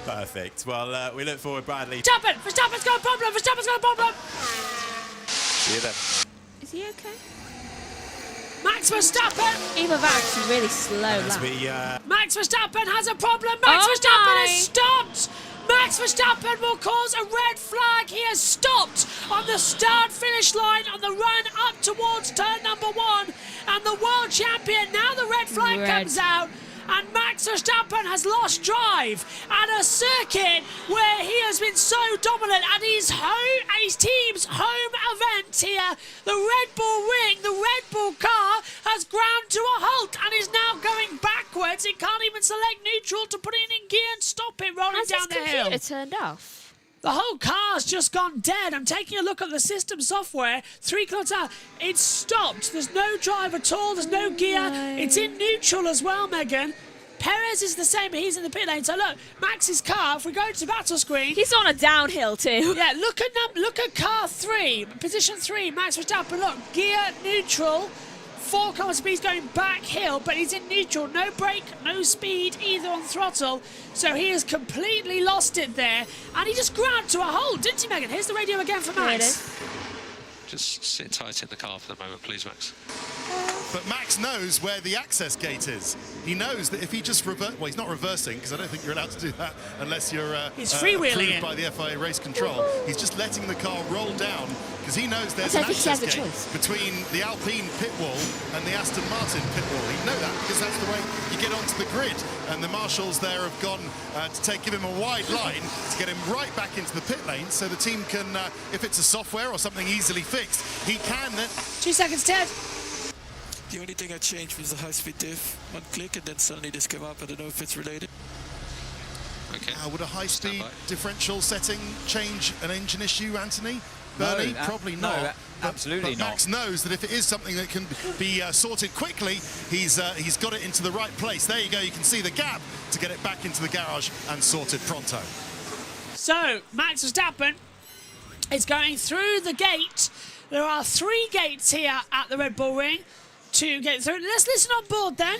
Perfect. Well, we look forward, Bradley. Verstappen's got a problem! Verstappen's got a problem! See you then. Is he okay? Max Verstappen! Either that is really slow lap. Max Verstappen has a problem! Max Verstappen has stopped! Max Verstappen will cause a red flag. He has stopped on the start-finish line on the run up towards turn number 1. And the world champion, now the red flag comes out. And Max Verstappen has lost drive at a circuit where he has been so dominant at his team's home event here. The Red Bull Ring, the Red Bull car has ground to a halt and is now going backwards. It can't even select neutral to put it in gear and stop it rolling down the hill. Has his computer turned off? The whole car's just gone dead. I'm taking a look at the system software. 3 kilometers out. It's stopped. There's no drive at all. There's no gear. It's in neutral as well, Megan. Perez is the same, but he's in the pit lane. So look, Max's car, if we go to battle screen... He's on a downhill too. Yeah, look at car 3, position 3, Max Verstappen. Look, gear neutral, 4 kilometer speed going back hill, but he's in neutral. No brake, no speed either on throttle. So he has completely lost it there. And he just ground to a halt, didn't he, Megan? Here's the radio again for Max. Just sit tight in the car for the moment, please, Max. But Max knows where the access gate is. He knows that if he just well, he's not reversing, because I don't think you're allowed to do that unless you're he's freewheeling approved by the FIA race control. He's just letting the car roll down, because he knows there's an access gate between the Alpine pit wall and the Aston Martin pit wall. He'd know that, because that's the way you get onto the grid. And the marshals there have gone to give him a wide line to get him right back into the pit lane, so the team can, if it's a software or something easily fixed, he can then... 2 seconds, Ted. The only thing I changed was the high-speed diff. One click and then suddenly this came up. I don't know if it's related. Okay. Would a high-speed differential setting change an engine issue, Anthony? Bernie? No, probably not. No, absolutely but Max knows that if it is something that can be sorted quickly, he's got it into the right place. There you go. You can see the gap to get it back into the garage and sorted pronto. So, Max Verstappen is going through the gate. There are 3 gates here at the Red Bull Ring to get through. Let's listen on board then.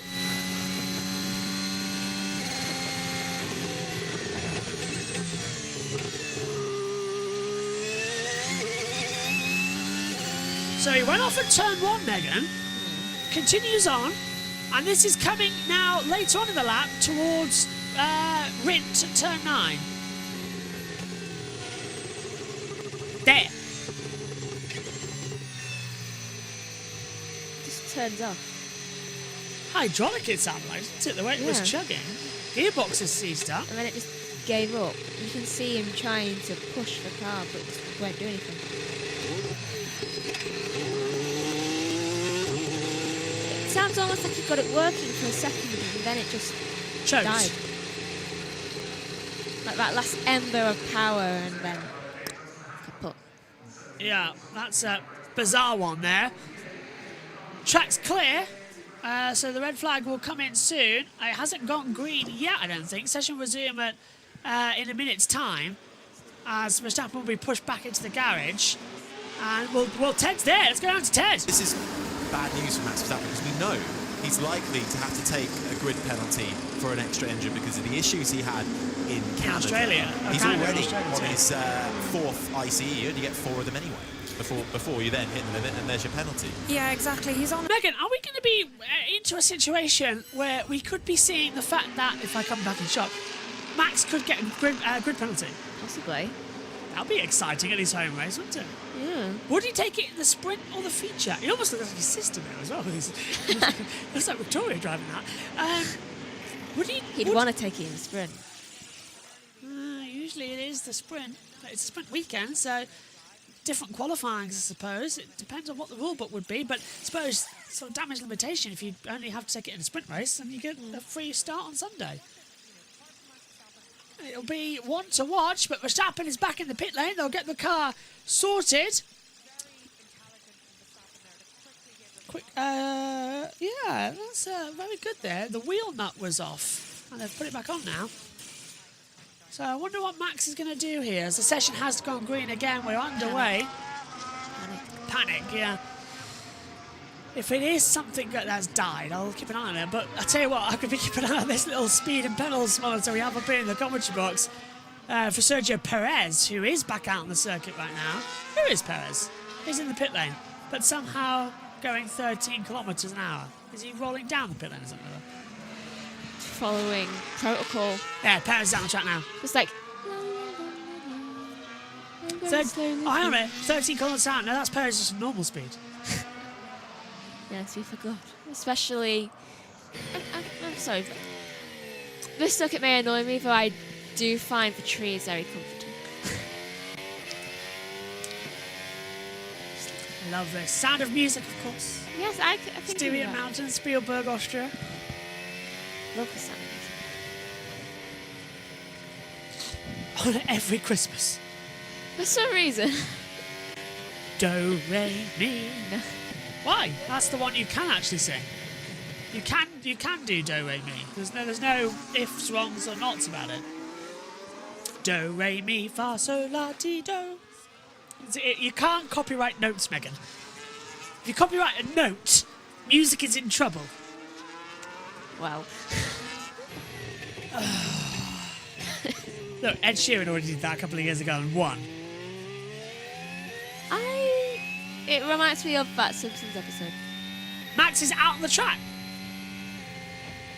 So he went off at turn 1, Megan, continues on, and this is coming now later on in the lap towards Rint at turn 9. There. Turns off. Hydraulic it sounded like, didn't it? The way it was chugging. Gearbox has seized up. And then it just gave up. You can see him trying to push the car, but it just won't do anything. It sounds almost like he got it working for a second, and then it just died. Like that last ember of power, and then kaput. Yeah, that's a bizarre one there. Track's clear, so the red flag will come in soon. It hasn't gone green yet, I don't think. Session will resume at, in a minute's time, as Verstappen will be pushed back into the garage. And well, Ted's there. Let's go down to Ted. This is bad news for Max Verstappen, because we know he's likely to have to take a grid penalty for an extra engine because of the issues he had in Canada. Australia. He's Canada, already Australia on too. his fourth ICE. You only get 4 of them anyway before you then hit the limit, and there's your penalty. Yeah, exactly. He's on. Megan, are we going to be into a situation where we could be seeing the fact that if I come back in shop, Max could get a grid penalty? Possibly. That'd be exciting at his home race, wouldn't it? Yeah. Would he take it in the sprint or the feature? He almost looks like his sister there as well. Looks like Victoria driving that. Would he? He'd want to take it in the sprint. Usually it is the sprint, but it's a sprint weekend, so different qualifying, I suppose. It depends on what the rule book would be, but I suppose sort of damage limitation if you only have to take it in a sprint race, and you get a free start on Sunday. It'll be one to watch, but Verstappen is back in the pit lane. They'll get the car sorted. Quick, yeah, that's very good there. The wheel nut was off, and they've put it back on now. So I wonder what Max is going to do here. As the session has gone green again, we're underway. Panic, yeah. If it is something that's died, I'll keep an eye on it. But I tell you what, I could be keeping an eye on this little speed and pedals monitor we have up here in the commentary box for Sergio Perez, who is back out on the circuit right now. Who is Perez? He's in the pit lane, but somehow going 13 kilometres an hour. Is he rolling down the pit lane or something? Following protocol. Yeah, Perez is down the track now. It's like... Hang on a minute, 13 kilometres an hour. No, that's Perez just normal speed. Yes, we forgot. Especially... I'm sorry. This circuit may annoy me, but I do find the trees very comforting. Love this. Sound of Music, of course. Yes, I think... Styria Mountains, Spielberg, Austria. Love the sound of music. On every Christmas. For some reason. Do, re, mi. No. Why? That's the one you can actually sing. You can do do, re, mi. There's no ifs, wrongs, or nots about it. Do, re, mi, fa, sol, la, ti, do. You can't copyright notes, Megan. If you copyright a note, music is in trouble. Well. Look, Ed Sheeran already did that a couple of years ago and won. It reminds me of that Simpsons episode. Max is out on the track.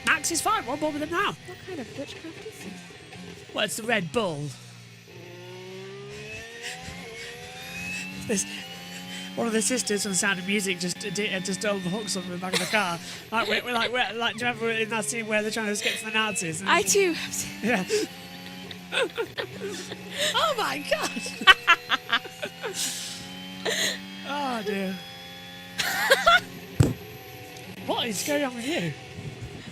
Max is fine. One more with him now. What kind of witchcraft is this? Well, it's the Red Bull. This, one of the sisters on Sound of Music just on the hooks on the back of the car. Like, do you remember in that scene where they're trying to escape from the Nazis? I too. Yeah. Oh my god! Oh dear. What is going on with you?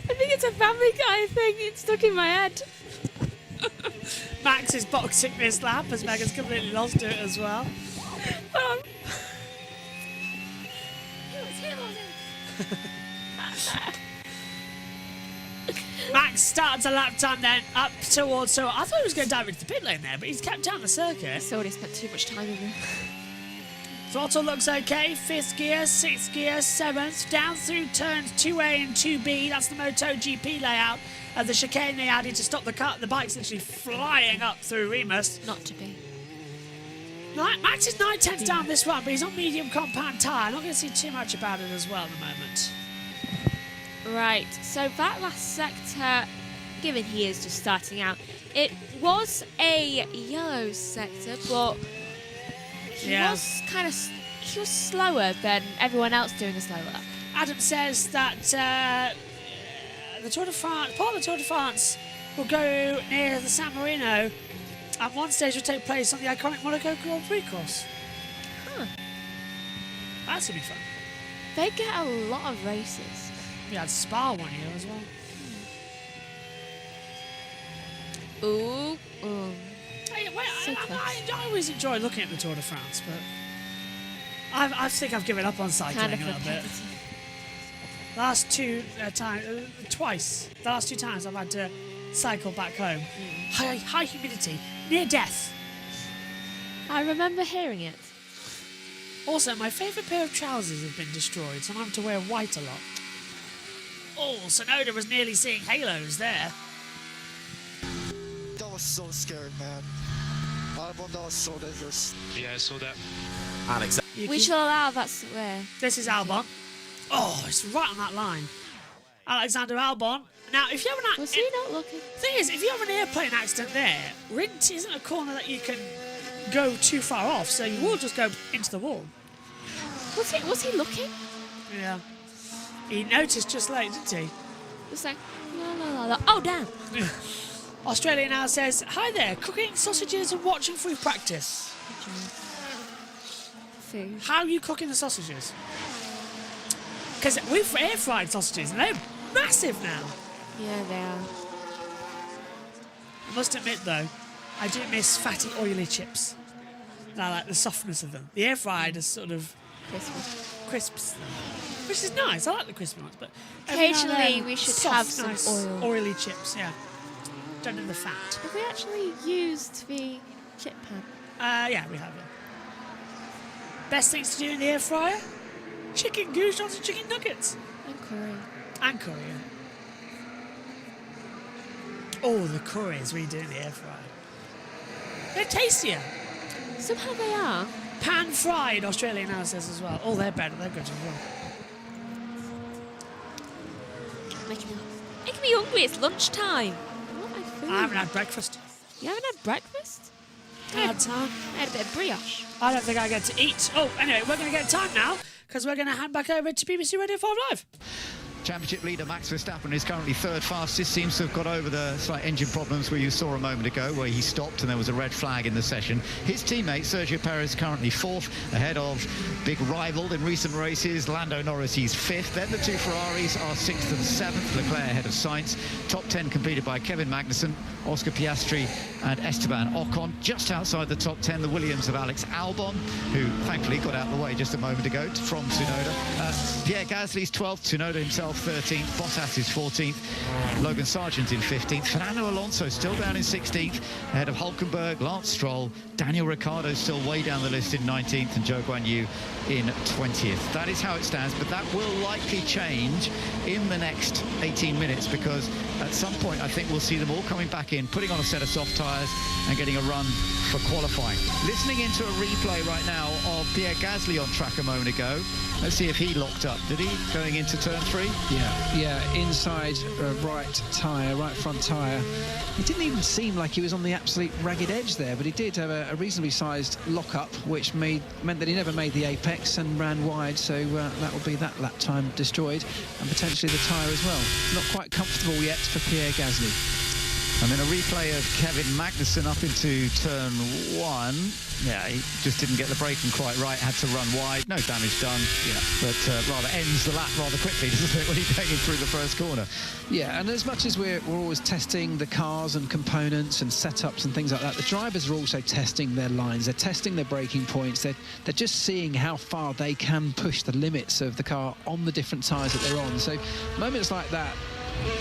I think it's a Family Guy thing. It's stuck in my head. Max is boxing this lap as Megan's completely lost it as well. Max starts a lap time then up towards... So I thought he was going to dive into the pit lane there, but he's kept down the circuit. He's already spent too much time in there. Throttle looks okay. 5th gear, 6th gear, 7th. Down through turns 2A and 2B. That's the MotoGP layout. The chicane they added to stop the car. The bike's literally flying up through Remus. Not to be. Max is 9/10 down this one, but he's on medium compound tyre. Not going to see too much about it as well at the moment. Right, so that last sector, given he is just starting out, it was a yellow sector, but he was slower than everyone else doing a slow lap. Adam says that the Tour de France, part of the Tour de France, will go near the San Marino, and one stage will take place on the iconic Monaco Grand Prix course. Huh. That's going to be fun. They get a lot of races. We had Spa one year as well. Ooh. I always enjoy looking at the Tour de France, but I think I've given up on cycling Kind of a little bit. Last two times, twice. The last 2 times I've had to cycle back home. High humidity, near death. I remember hearing it. Also, my favourite pair of trousers have been destroyed, so I'm having to wear white a lot. Oh, Sonoda was nearly seeing halos there. That was so scary, man. Albon, that was so dangerous. Yeah, I saw that. Alex. We shall allow that's where. This is Albon. Oh, it's right on that line. Alexander Albon. Now, if you have an was he not looking? Thing is, if you have an airplane accident there, Rint isn't a corner that you can go too far off, so you will just go into the wall. Was he looking? Yeah. He noticed just late, didn't he? It's like, la. Oh, damn. Australia now says, hi there, cooking sausages and watching free practice. Food. How are you cooking the sausages? Because we've air fried sausages and they're massive now. Yeah, they are. I must admit though, I do miss fatty, oily chips. I like the softness of them. The air fried is sort of crisps, which is nice. I like the crispy ones, but occasionally we should soft, have some nice, oil. oily chips. Yeah, don't have the fat. Have we actually used the chip pan? Yeah, we have. Yeah. Best things to do in the air fryer: chicken goujons and chicken nuggets. And curry. And curry. Yeah. Oh, the curries we do in the air fryer. They're tastier. Somehow they are. Pan fried, Australia now says as well. Oh, they're better. They're good as well. Making me hungry. It's lunchtime. I want my food. I haven't had breakfast. You haven't had breakfast? I had time. I had a bit of brioche. I don't think I get to eat. Oh, anyway, we're going to get time now because we're going to hand back over to BBC Radio 5 Live. Championship leader Max Verstappen is currently third fastest. Seems to have got over the slight engine problems where you saw a moment ago where he stopped and there was a red flag in the session. His teammate Sergio Perez currently fourth, ahead of big rival in recent races Lando Norris. He's fifth. Then the two Ferraris are sixth and seventh. Leclerc ahead of Sainz. Top 10 completed by Kevin Magnussen, Oscar Piastri and Esteban Ocon. Just outside the top 10, the Williams of Alex Albon, who thankfully got out of the way just a moment ago from Tsunoda. Pierre Gasly's 12th, Tsunoda himself 13th, Bottas is 14th, Logan Sargent in 15th, Fernando Alonso still down in 16th, ahead of Hulkenberg, Lance Stroll, Daniel Ricciardo still way down the list in 19th, and Zhou Guanyu in 20th. That is how it stands, but that will likely change in the next 18 minutes because at some point I think we'll see them all coming back in, putting on a set of soft tyres and getting a run for qualifying. Listening into a replay right now of Pierre Gasly on track a moment ago. Let's see if he locked up. Did he, going into turn 3? Yeah, inside right tyre, right front tyre. It didn't even seem like he was on the absolute ragged edge there, but he did have a reasonably sized lock-up, which meant that he never made the apex and ran wide, so that will be that lap time destroyed, and potentially the tyre as well. Not quite comfortable yet for Pierre Gasly. And then a replay of Kevin Magnussen up into turn 1. Yeah, he just didn't get the braking quite right, had to run wide. No damage done, but rather ends the lap rather quickly, doesn't it, when he's going through the first corner. Yeah, and as much as we're always testing the cars and components and setups and things like that, the drivers are also testing their lines. They're testing their braking points. They're just seeing how far they can push the limits of the car on the different tyres that they're on. So moments like that,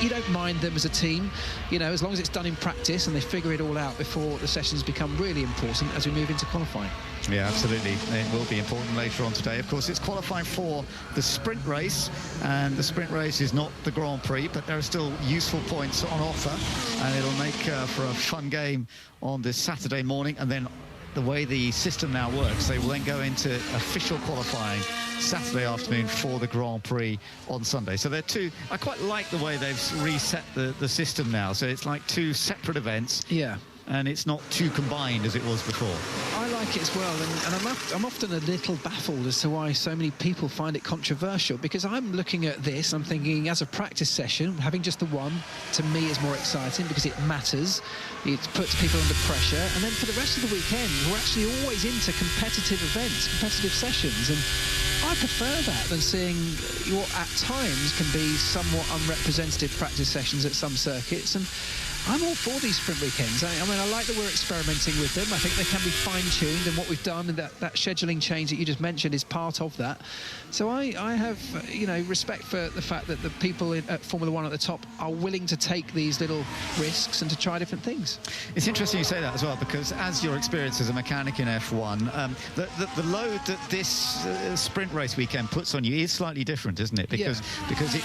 you don't mind them as a team, as long as it's done in practice and they figure it all out before the sessions become really important as we move into qualifying. Yeah, absolutely. It will be important later on today. Of course, it's qualifying for the sprint race, and the sprint race is not the Grand Prix, but there are still useful points on offer, and it'll make for a fun game on this Saturday morning. And then the way the system now works, they will then go into official qualifying Saturday afternoon for the Grand Prix on Sunday. So they're two. I quite like the way they've reset the system now. So it's like two separate events. Yeah. And it's not too combined as it was before. I like it as well, and I'm often a little baffled as to why so many people find it controversial, because I'm looking at this, I'm thinking as a practice session, having just the one, to me is more exciting because it matters, it puts people under pressure, and then for the rest of the weekend, we're actually always into competitive events, competitive sessions, and I prefer that than seeing what at times can be somewhat unrepresentative practice sessions at some circuits. And I'm all for these sprint weekends. I mean, I like that we're experimenting with them. I think they can be fine-tuned, and what we've done, and that scheduling change that you just mentioned is part of that. So I have, you know, respect for the fact that the people at Formula One at the top are willing to take these little risks and to try different things. It's interesting you say that as well, because as your experience as a mechanic in F1, the load that this sprint race weekend puts on you is slightly different, isn't it? Because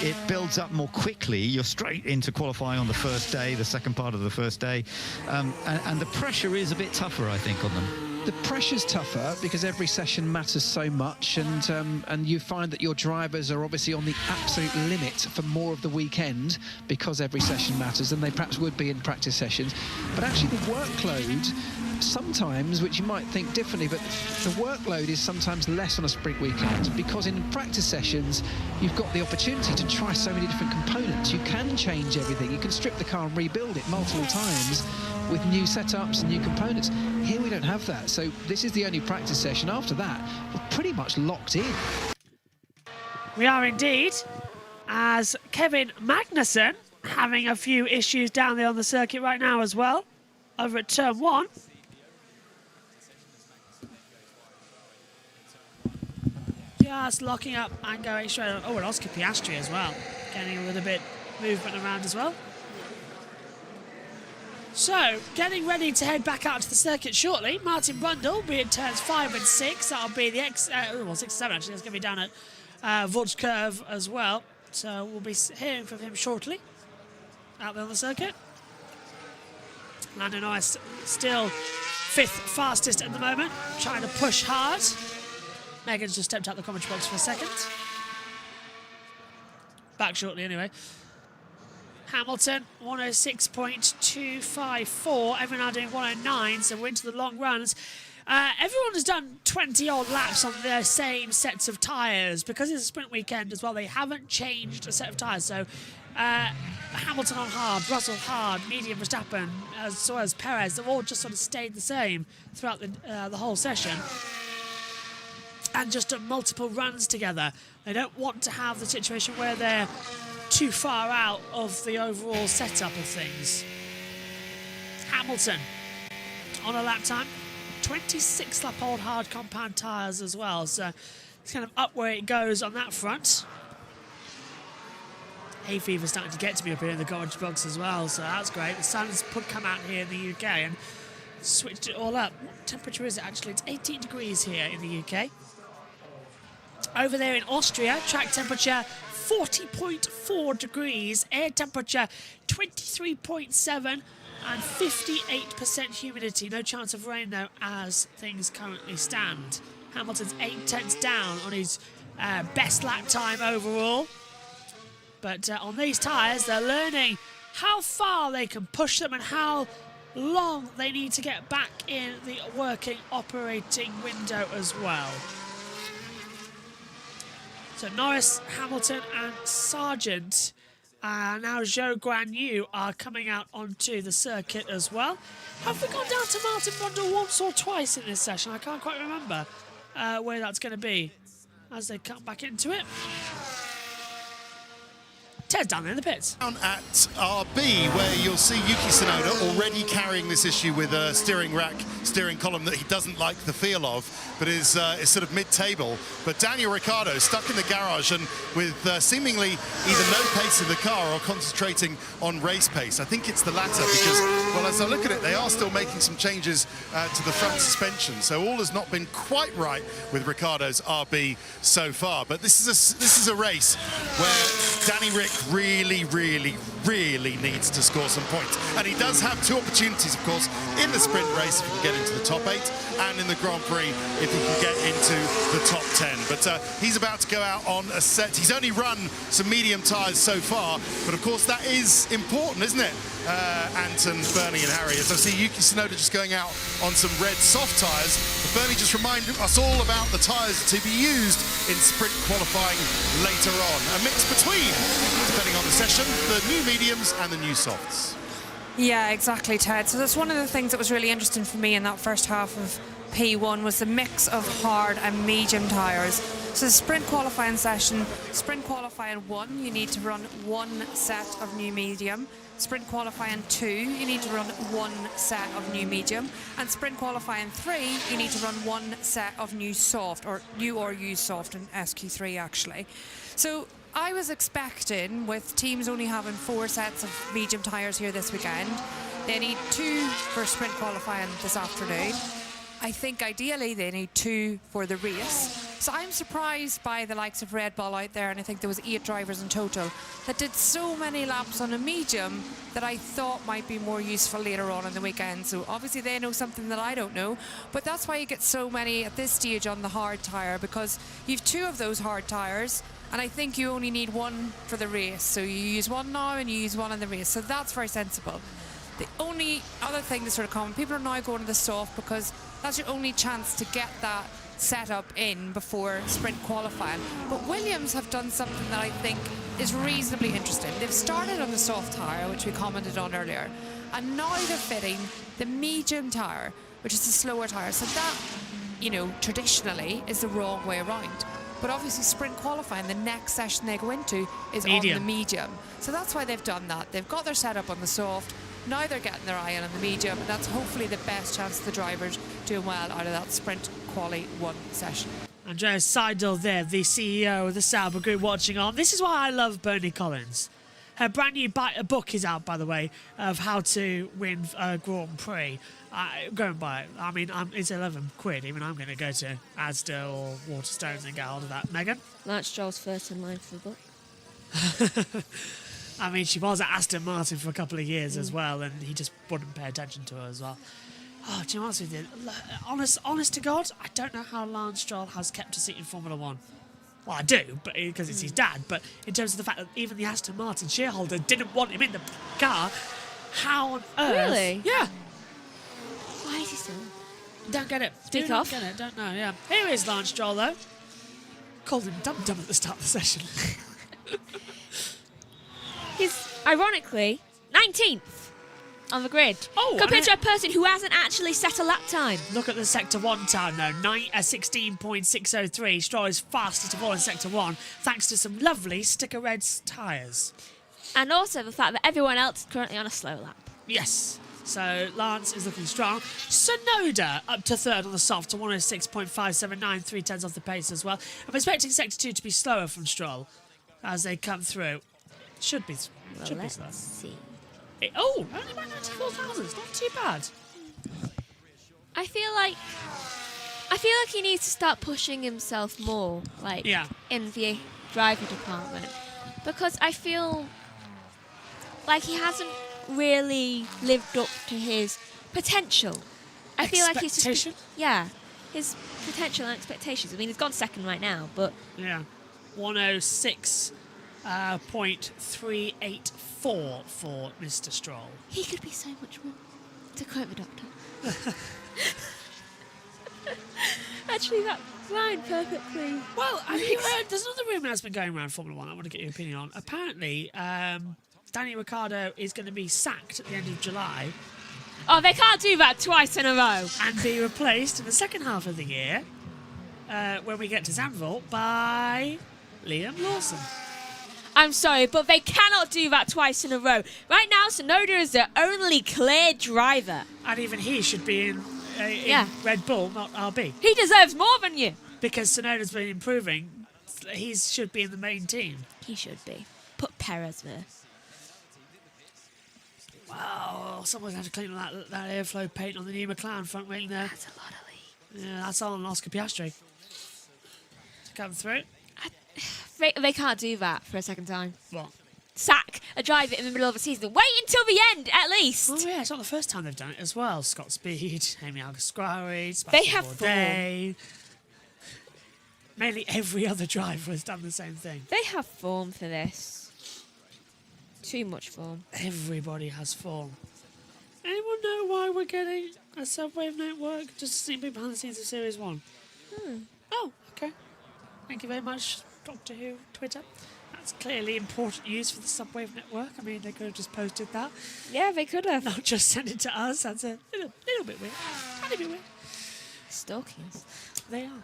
it builds up more quickly. You're straight into qualifying on the first day, the second part of the first day, and the pressure is a bit tougher, I think, on them. The pressure's tougher because every session matters so much, and you find that your drivers are obviously on the absolute limit for more of the weekend because every session matters than they perhaps would be in practice sessions. But actually the workload sometimes, which you might think differently, but the workload is sometimes less on a sprint weekend because in practice sessions you've got the opportunity to try so many different components. You can change everything. You can strip the car and rebuild it multiple times with new setups and new components. Here we don't have that, so this is the only practice session. After that, we're pretty much locked in. We are indeed, as Kevin Magnussen having a few issues down there on the circuit right now as well, over at turn 1. Just locking up and going straight on. Oh, and Oscar Piastri as well, getting a little bit movement around as well. So, getting ready to head back out to the circuit shortly. Martin Brundle, be it turns 5 and 6. That'll be the 6 and 7 actually. That's going to be down at Vought Curve as well. So we'll be hearing from him shortly out there on the circuit. Lando Norris still 5th fastest at the moment, trying to push hard. Megan's just stepped out the commentary box for a second. Back shortly anyway. Hamilton, 106.254. Everyone now doing 109, so we're into the long runs. Everyone has done 20-odd laps on their same sets of tyres. Because it's a sprint weekend as well, they haven't changed a set of tyres. So Hamilton on hard, Russell hard, medium Verstappen, as well as Perez, they've all just sort of stayed the same throughout the whole session. And just done multiple runs together. They don't want to have the situation where they're too far out of the overall setup of things. Hamilton on a lap time, 26 lap old hard compound tyres as well, so it's kind of up where it goes on that front. Hay fever's starting to get to me up here in the commentary box as well, so that's great. The sun's come out here in the UK and switched it all up. What temperature is it actually? It's 18 degrees here in the UK. Over there in Austria, track temperature 40.4 degrees, air temperature 23.7 and 58% humidity. No chance of rain though as things currently stand. Hamilton's 8 tenths down on his best lap time overall. But on these tyres, they're learning how far they can push them and how long they need to get back in the working operating window as well. So Norris, Hamilton and Sargent, now Zhou Guanyu are coming out onto the circuit as well. Have we gone down to Martin Brundle once or twice in this session? I can't quite remember where that's going to be as they come back into it. Ted's down there in the pits. Down at RB, where you'll see Yuki Tsunoda already carrying this issue with a steering column that he doesn't like the feel of, but is sort of mid-table. But Daniel Ricciardo stuck in the garage and with seemingly either no pace in the car or concentrating on race pace. I think it's the latter because, well, as I look at it, they are still making some changes to the front suspension. So all has not been quite right with Ricciardo's RB so far. But this is a race where Danny Rick really needs to score some points. And he does have 2 opportunities, of course, in the sprint race if he can get into the top 8, and in the Grand Prix if he can get into the top 10. But he's about to go out on a set. He's only run some medium tyres so far, but of course that is important, isn't it? Anton, Bernie and Harry, as I see Yuki Tsunoda just going out on some red soft tyres. But Bernie just reminded us all about the tyres to be used in sprint qualifying later on. A mix between, depending on the session, the new mediums and the new softs. Yeah, exactly, Ted. So that's one of the things that was really interesting for me in that first half of P1 was the mix of hard and medium tyres. So the sprint qualifying session, sprint qualifying 1, you need to run 1 set of new medium. Sprint qualifying 2, you need to run 1 set of new medium. And sprint qualifying 3, you need to run 1 set of new soft, or new or used soft in SQ3 actually. So I was expecting, with teams only having 4 sets of medium tyres here this weekend, they need 2 for sprint qualifying this afternoon. I think ideally they need 2 for the race. So I'm surprised by the likes of Red Bull out there, and I think there was 8 drivers in total that did so many laps on a medium that I thought might be more useful later on in the weekend. So obviously they know something that I don't know, but that's why you get so many at this stage on the hard tyre, because you've 2 of those hard tyres, and I think you only need 1 for the race. So you use 1 now and you use 1 in the race. So that's very sensible. The only other thing that's sort of common, people are now going to the soft because that's your only chance to get that set up in before sprint qualifying. But Williams have done something that I think is reasonably interesting. They've started on the soft tyre, which we commented on earlier, and now they're fitting the medium tyre, which is the slower tyre. So that, you know, traditionally is the wrong way around. But obviously sprint qualifying, the next session they go into is medium. on the medium. So that's why they've done that. They've got their setup on the soft. Now they're getting their eye on the medium, and that's hopefully the best chance of the drivers doing well out of that sprint quali 1 session. Andreas Seidel there, the CEO of the Sauber Group, watching on. This is why I love Bernie Collins. Her brand new book is out, by the way, of how to win a Grand Prix. Go and buy it. I mean, it's £11. Even I'm going to go to Asda or Waterstones and get hold of that. Megan? Lance Stroll's first in line for the book. I mean, she was at Aston Martin for a couple of years as well, and he just wouldn't pay attention to her as well. Oh, do you know what I did? Honest to God, I don't know how Lance Stroll has kept a seat in Formula 1. Well, I do, but because it's his dad. But in terms of the fact that even the Aston Martin shareholder didn't want him in the car, how on earth? Really? Yeah. Why is he still? Don't get it. Speak Do off. Not get it. Don't know. Yeah. Here is Lance Stroll though. Called him dum dum at the start of the session. He's, ironically, 19th on the grid. Oh, compared to a person who hasn't actually set a lap time. Look at the Sector 1 time, though. 16.603. Stroll is fastest of all in Sector 1, thanks to some lovely sticker red tyres. And also the fact that everyone else is currently on a slow lap. Yes. So Lance is looking strong. Sonoda up to 3rd on the soft to 106.579, 3/10 off the pace as well. I'm expecting Sector 2 to be slower from Stroll as they come through. Should be slow. Let's see. Only about 94,000. It's not too bad. I feel like he needs to start pushing himself more, like in the driver department, because I feel like he hasn't really lived up to his potential. I feel like he's just his potential and expectations. I mean, he's gone 2nd right now, but 106.384 for Mr. Stroll. He could be so much more, to quote the doctor. Actually, that rhymed perfectly. Well, have you heard? There's another rumour that's been going around Formula 1 I want to get your opinion on. Apparently, Danny Ricciardo is going to be sacked at the end of July. Oh, they can't do that twice in a row. And be replaced in the second half of the year, when we get to Zandvoort, by Liam Lawson. I'm sorry, but they cannot do that twice in a row. Right now, Tsunoda is the only clear driver. And even he should be in Red Bull, not RB. He deserves more than you. Because Tsunoda's been improving, he should be in the main team. He should be. Put Perez there. Wow, someone's had to clean that airflow paint on the new McLaren front wing there. That's a lot of leak. Yeah, that's on Oscar Piastri. To come through. They can't do that for a second time. What? Sack a driver in the middle of a season. Wait until the end, at least. Oh yeah, it's not the first time they've done it as well. Scott Speed, Amy Alguersuari, they have form. Mainly every other driver has done the same thing. They have form for this. Too much form. Everybody has form. Anyone know why we're getting a subwave network? Just to see behind the scenes of Series 1. Oh, okay. Thank you very much, Doctor Who Twitter. That's clearly important news for the subwave network. I mean, they could have just posted that. Yeah, they could have. Not just send it to us. That's a little bit weird. Tiny bit weird. stalking us. They are.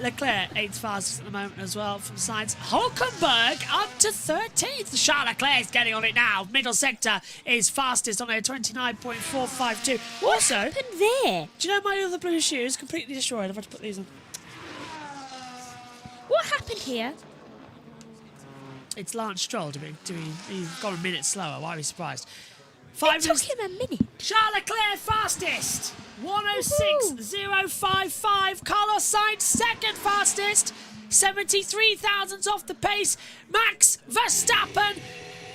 Leclerc, 8th fastest at the moment as well from sides. Hulkenberg up to 13th. Charles Leclerc is getting on it now. Middle sector is fastest on a 29.452. What happened there? Do you know my other blue shoes completely destroyed? I've had to put these on. What happened here? It's Lance Stroll he's gone a minute slower. Why are we surprised? It took him a minute. Charles Leclerc fastest. 106.055. Carlos Sainz second fastest. 73 thousandths off the pace. Max Verstappen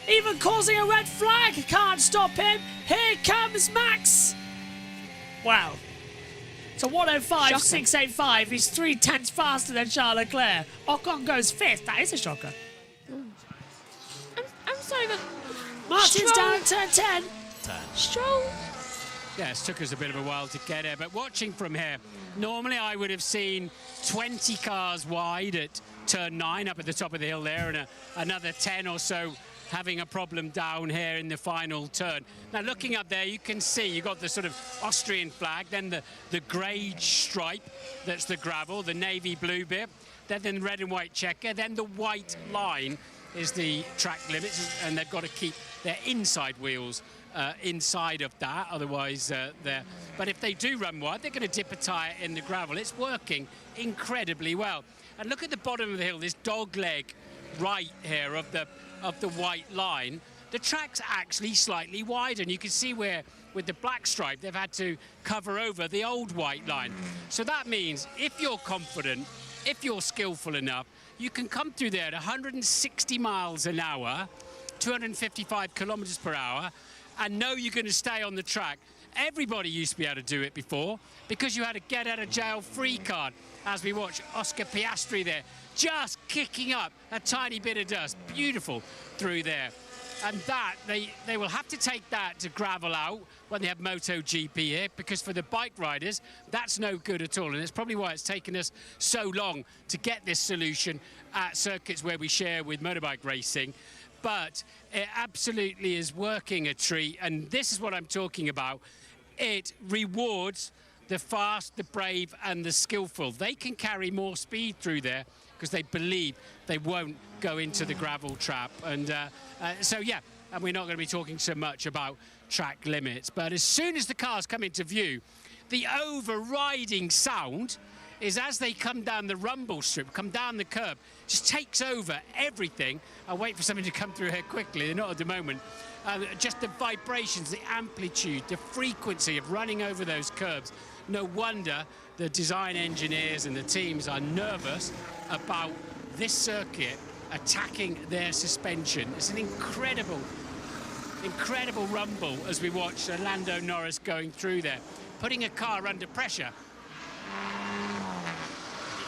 even causing a red flag. Can't stop him. Here comes Max. Wow. So 105.685. He's 3/10 faster than Charles Leclerc. Ocon goes 5th. That is a shocker. I'm sorry, but Martin's down at turn 10. Stroll. Yes, took us a bit of a while to get here, but watching from here, normally I would have seen 20 cars wide at turn 9 up at the top of the hill there, and another 10 or so having a problem down here in the final turn. Now, looking up there, you can see you've got the sort of Austrian flag, then the grey stripe, that's the gravel, the navy blue bit, then the red and white checker, then the white line is the track limits, and they've got to keep their inside wheels inside of that, otherwise they're... But if they do run wide, they're going to dip a tyre in the gravel. It's working incredibly well. And look at the bottom of the hill, this dog leg right here of the white line. The track's actually slightly wider, and you can see where, with the black stripe, they've had to cover over the old white line. So that means if you're confident, if you're skillful enough, you can come through there at 160 miles an hour, 255 kilometers per hour, and know you're going to stay on the track. Everybody used to be able to do it before because you had a get-out-of-jail-free card, as we watch Oscar Piastri there, just kicking up a tiny bit of dust. Beautiful through there. And that, they will have to take that to gravel out when they have MotoGP here, because for the bike riders, that's no good at all. And it's probably why it's taken us so long to get this solution at circuits where we share with motorbike racing. But it absolutely is working a treat, and this is what I'm talking about. It rewards the fast, the brave, and the skillful. They can carry more speed through there because they believe they won't go into the gravel trap. And so, yeah, and we're not going to be talking so much about track limits. But as soon as the cars come into view, the overriding sound is as they come down the rumble strip, come down the curb, just takes over everything. I'll wait for something to come through here quickly, they're not at the moment. Just the vibrations, the amplitude, the frequency of running over those curbs. No wonder the design engineers and the teams are nervous about this circuit attacking their suspension. It's an incredible rumble as we watch Lando Norris going through there, putting a car under pressure.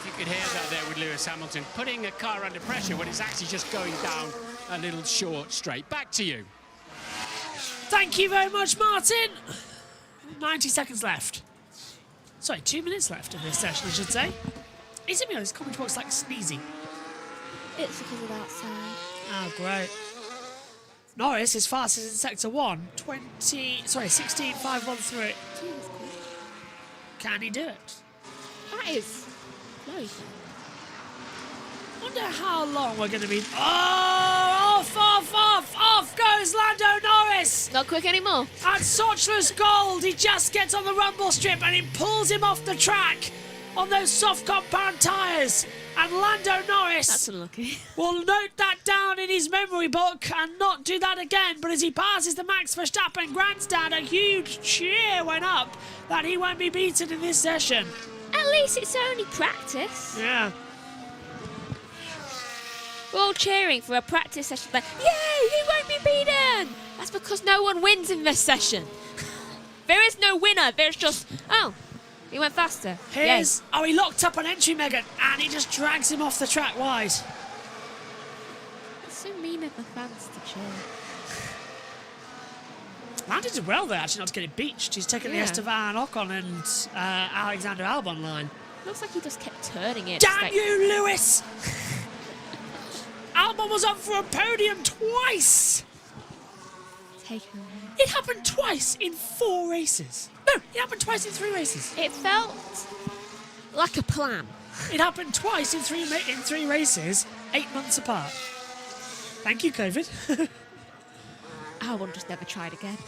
You could hear that there with Lewis Hamilton, putting a car under pressure when it's actually just going down a little short straight. Back to you. Thank you very much, Martin. 90 seconds left. Sorry, 2 minutes left of this session, I should say. Is it me or this commentary box like sneezing? It's because of outside. Oh, great. Norris is fastest in sector 1. 16.513. Can he do it? That is very fun. Wonder how long we're going to be... Oh, off goes Lando Norris. Not quick anymore. And Sochler's gold. He just gets on the rumble strip and it pulls him off the track on those soft compound tyres. And Lando Norris That's unlucky. will note that down in his memory book and not do that again. But as he passes the Max Verstappen grandstand, a huge cheer went up that he won't be beaten in this session. At least it's only practice. Yeah. We're all cheering for a practice session like, yay, he won't be beaten! That's because no one wins in this session. There is no winner, there's just, oh, he went faster. Here's, oh, he locked up on entry, Megan, and he just drags him off the track wide. It's so mean of the fans to cheer. Lando did well there, actually, not to get it beached. He's taken the Esteban Ocon and Alexander Albon line. Looks like he just kept turning it. Damn you, Lewis! Albon was up for a podium twice! Take him away. It happened twice in 4 races. No, it happened twice in 3 races. It felt like a plan. It happened twice in 3 races, 8 months apart. Thank you, COVID. I would just never tried again.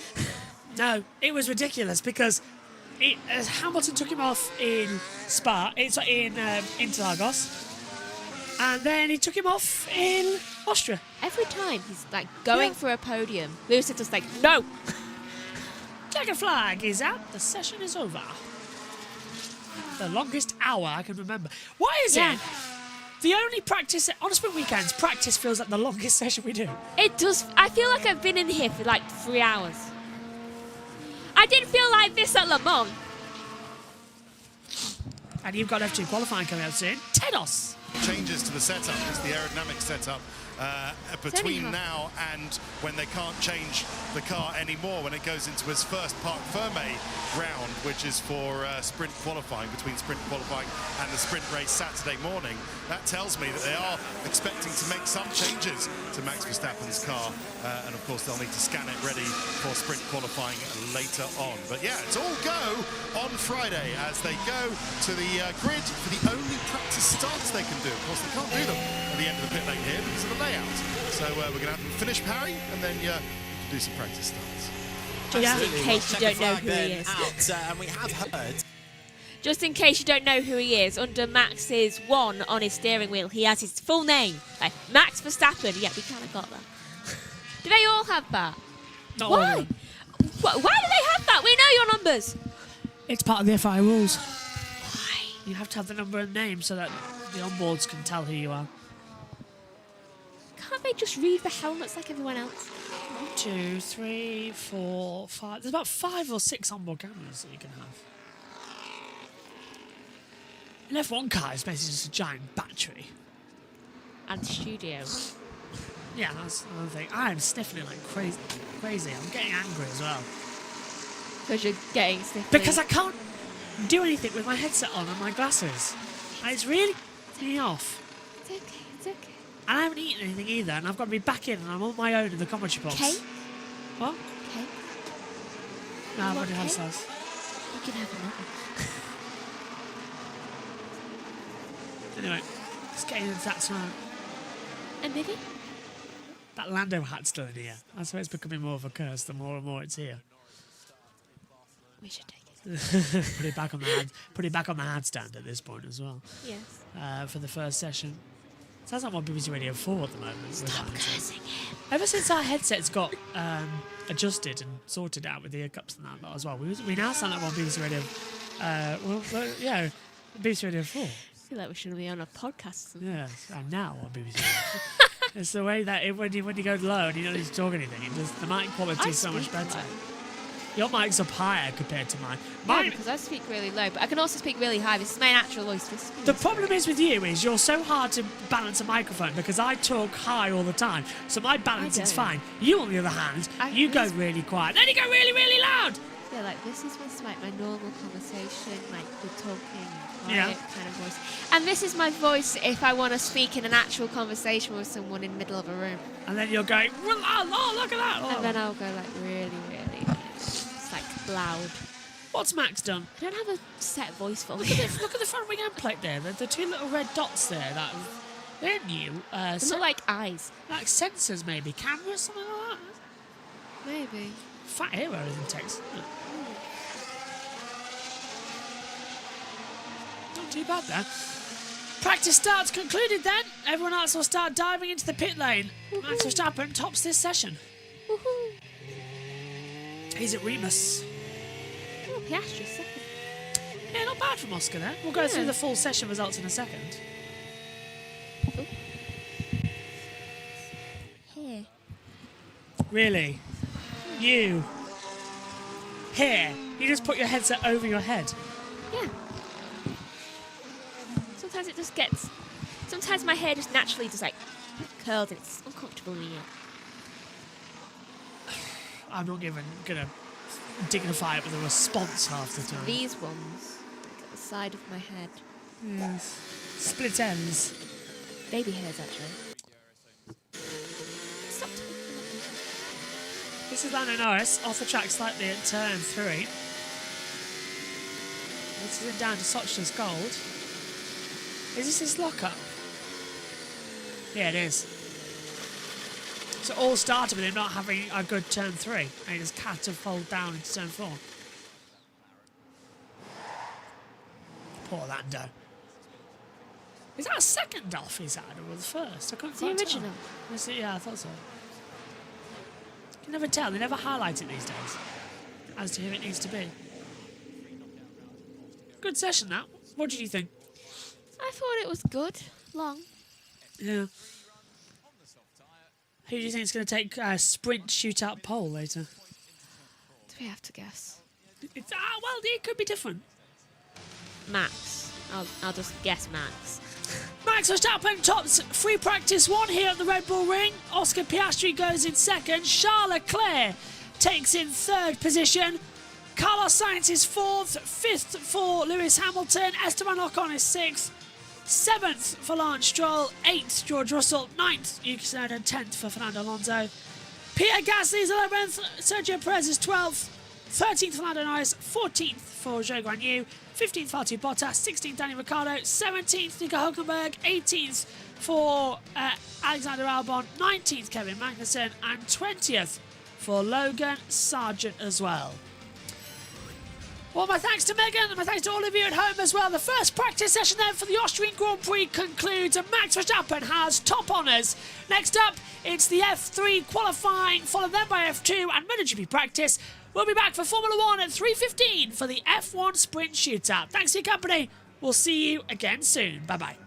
No, it was ridiculous because Hamilton took him off in Spa. It's in Interlagos. And then he took him off in Austria. Every time he's like going for a podium, Lewis is just like, no. Checkered flag is out. The session is over. The longest hour I can remember. Why is it? The only practice on a sprint weekends, practice feels like the longest session we do. It does. I feel like I've been in here for like 3 hours. I didn't feel like this at Le Mans. And you've got F2 qualifying coming out soon. Tenos. Changes to the setup. It's the aerodynamic setup between now and when they can't change the car anymore, when it goes into his first Parc Fermé round, which is for sprint qualifying, between sprint qualifying and the sprint race Saturday morning. That tells me that they are expecting to make some changes to Max Verstappen's car, and of course they'll need to scan it ready for sprint qualifying later on. But yeah, it's all go on Friday as they go to the grid for the only practice starts they can do. Of course, they can't do them at the end of the pit lane here because of the layout. So we're going to have them finish Parry and then you can do some practice starts. Just in case you don't know who he is. And we have heard. Just in case you don't know who he is, under Max's 1 on his steering wheel, he has his full name. Like Max Verstappen. Yeah, we kind of got that. Do they all have that? Not Why? all of them. Why do they have that? We know your numbers. It's part of the FIA rules. Why? You have to have the number and name so that the onboards can tell who you are. Can't they just read the helmets like everyone else? 1, 2, 3, 4, 5. There's about 5 or 6 onboard cameras that you can have. An F1 car is basically just a giant battery. And studio. Yeah, that's another thing. I'm sniffing it like crazy. I'm getting angry as well. Because you're getting sniffly. Because I can't do anything with my headset on and my glasses. And it's really taking me off. It's okay, it's okay. And I haven't eaten anything either, and I've got to be back in, and I'm on my own in the commentary box. Cake? What? Cake? No, I've You already want had cake? sauce. You can have another. Anyway, let's get into that time. And maybe? That Lando hat's still in here. I suppose it's becoming more of a curse the more and more it's here. We should take it. Put it back on the hat stand at this point as well. Yes. For the first session. Sounds like one BBC Radio 4 at the moment. Stop cursing him. Ever since our headsets got adjusted and sorted out with the hiccups and that lot as well, we now sound like one BBC Radio. BBC Radio 4. I feel like we should be on a podcast. Yes, and now on BBC Radio 4. It's the way that when you go low and you don't need to talk anything, the mic quality is so much better. Your mic's up higher compared to mine. No, because I speak really low, but I can also speak really high. This is my natural voice. The problem is with you is you're so hard to balance a microphone because I talk high all the time, so my balance is fine. You, on the other hand, you go really quiet, then you go really, really loud. Yeah, like this is what's like my normal conversation, like we're talking, quiet kind of voice. And this is my voice if I want to speak in an actual conversation with someone in the middle of a room. And then you're going, oh, look at that. Oh. And then I'll go like really, really, it's like loud. What's Max done? I don't have a set voice for me. Look at the front wing end plate there. The 2 little red dots there. They're new. They're not like eyes. Like sensors maybe. Cameras, something like that. Maybe. Fat hero in text. Not too bad there. Practice starts concluded then. Everyone else will start diving into the pit lane. Max Verstappen tops this session. Woohoo! He's at Remus. Oh, Piastri's second. Yeah, not bad from Oscar there. We'll go through the full session results in a second. Oh. Here. Really? You? Here? You just put your headset over your head? Yeah. Sometimes it just gets... Sometimes my hair just naturally just like curls and it's uncomfortable in the ear. I'm not gonna dignify it with a response half the time. These ones, like at the side of my head. Yes. Split ends. Baby hairs, actually. Stop. This is Lando Norris, off the track slightly at turn 3. This is it down to Sochner's Gold. Is this his lock-up? Yeah, it is. So it all started with him not having a good turn 3, and he just catapulted down into turn 4. Poor Lando. Is that a second off he's had, or the first? I couldn't It's the quite original. tell. Is it? Yeah, I thought so. You can never tell. They never highlight it these days as to who it needs to be. Good session, that. What did you think? I thought it was good. Long. Yeah. Who do you think is going to take a sprint shootout pole later? Do we have to guess? Well, it could be different. Max. I'll just guess Max. Max Verstappen tops free practice 1 here at the Red Bull Ring. Oscar Piastri goes in second. Charles Leclerc takes in third position. Carlos Sainz is fourth. Fifth for Lewis Hamilton. Esteban Ocon is sixth. 7th for Lance Stroll. 8th George Russell. 9th Yuki Tsunoda. 10th for Fernando Alonso. Pierre Gasly is 11th. Sergio Perez is 12th. 13th for Lando Norris. 14th for Zhou Guanyu. 15th Valtteri Bottas. 16th Daniel Ricciardo. 17th Nico Hülkenberg. 18th for Alexander Albon. 19th Kevin Magnussen. And 20th for Logan Sargent as well. Well, my thanks to Megan and my thanks to all of you at home as well. The first practice session then for the Austrian Grand Prix concludes and Max Verstappen has top honours. Next up, it's the F3 qualifying, followed then by F2 and MotoGP practice. We'll be back for Formula 1 at 3:15 for the F1 Sprint Shootout. Thanks for your company. We'll see you again soon. Bye-bye.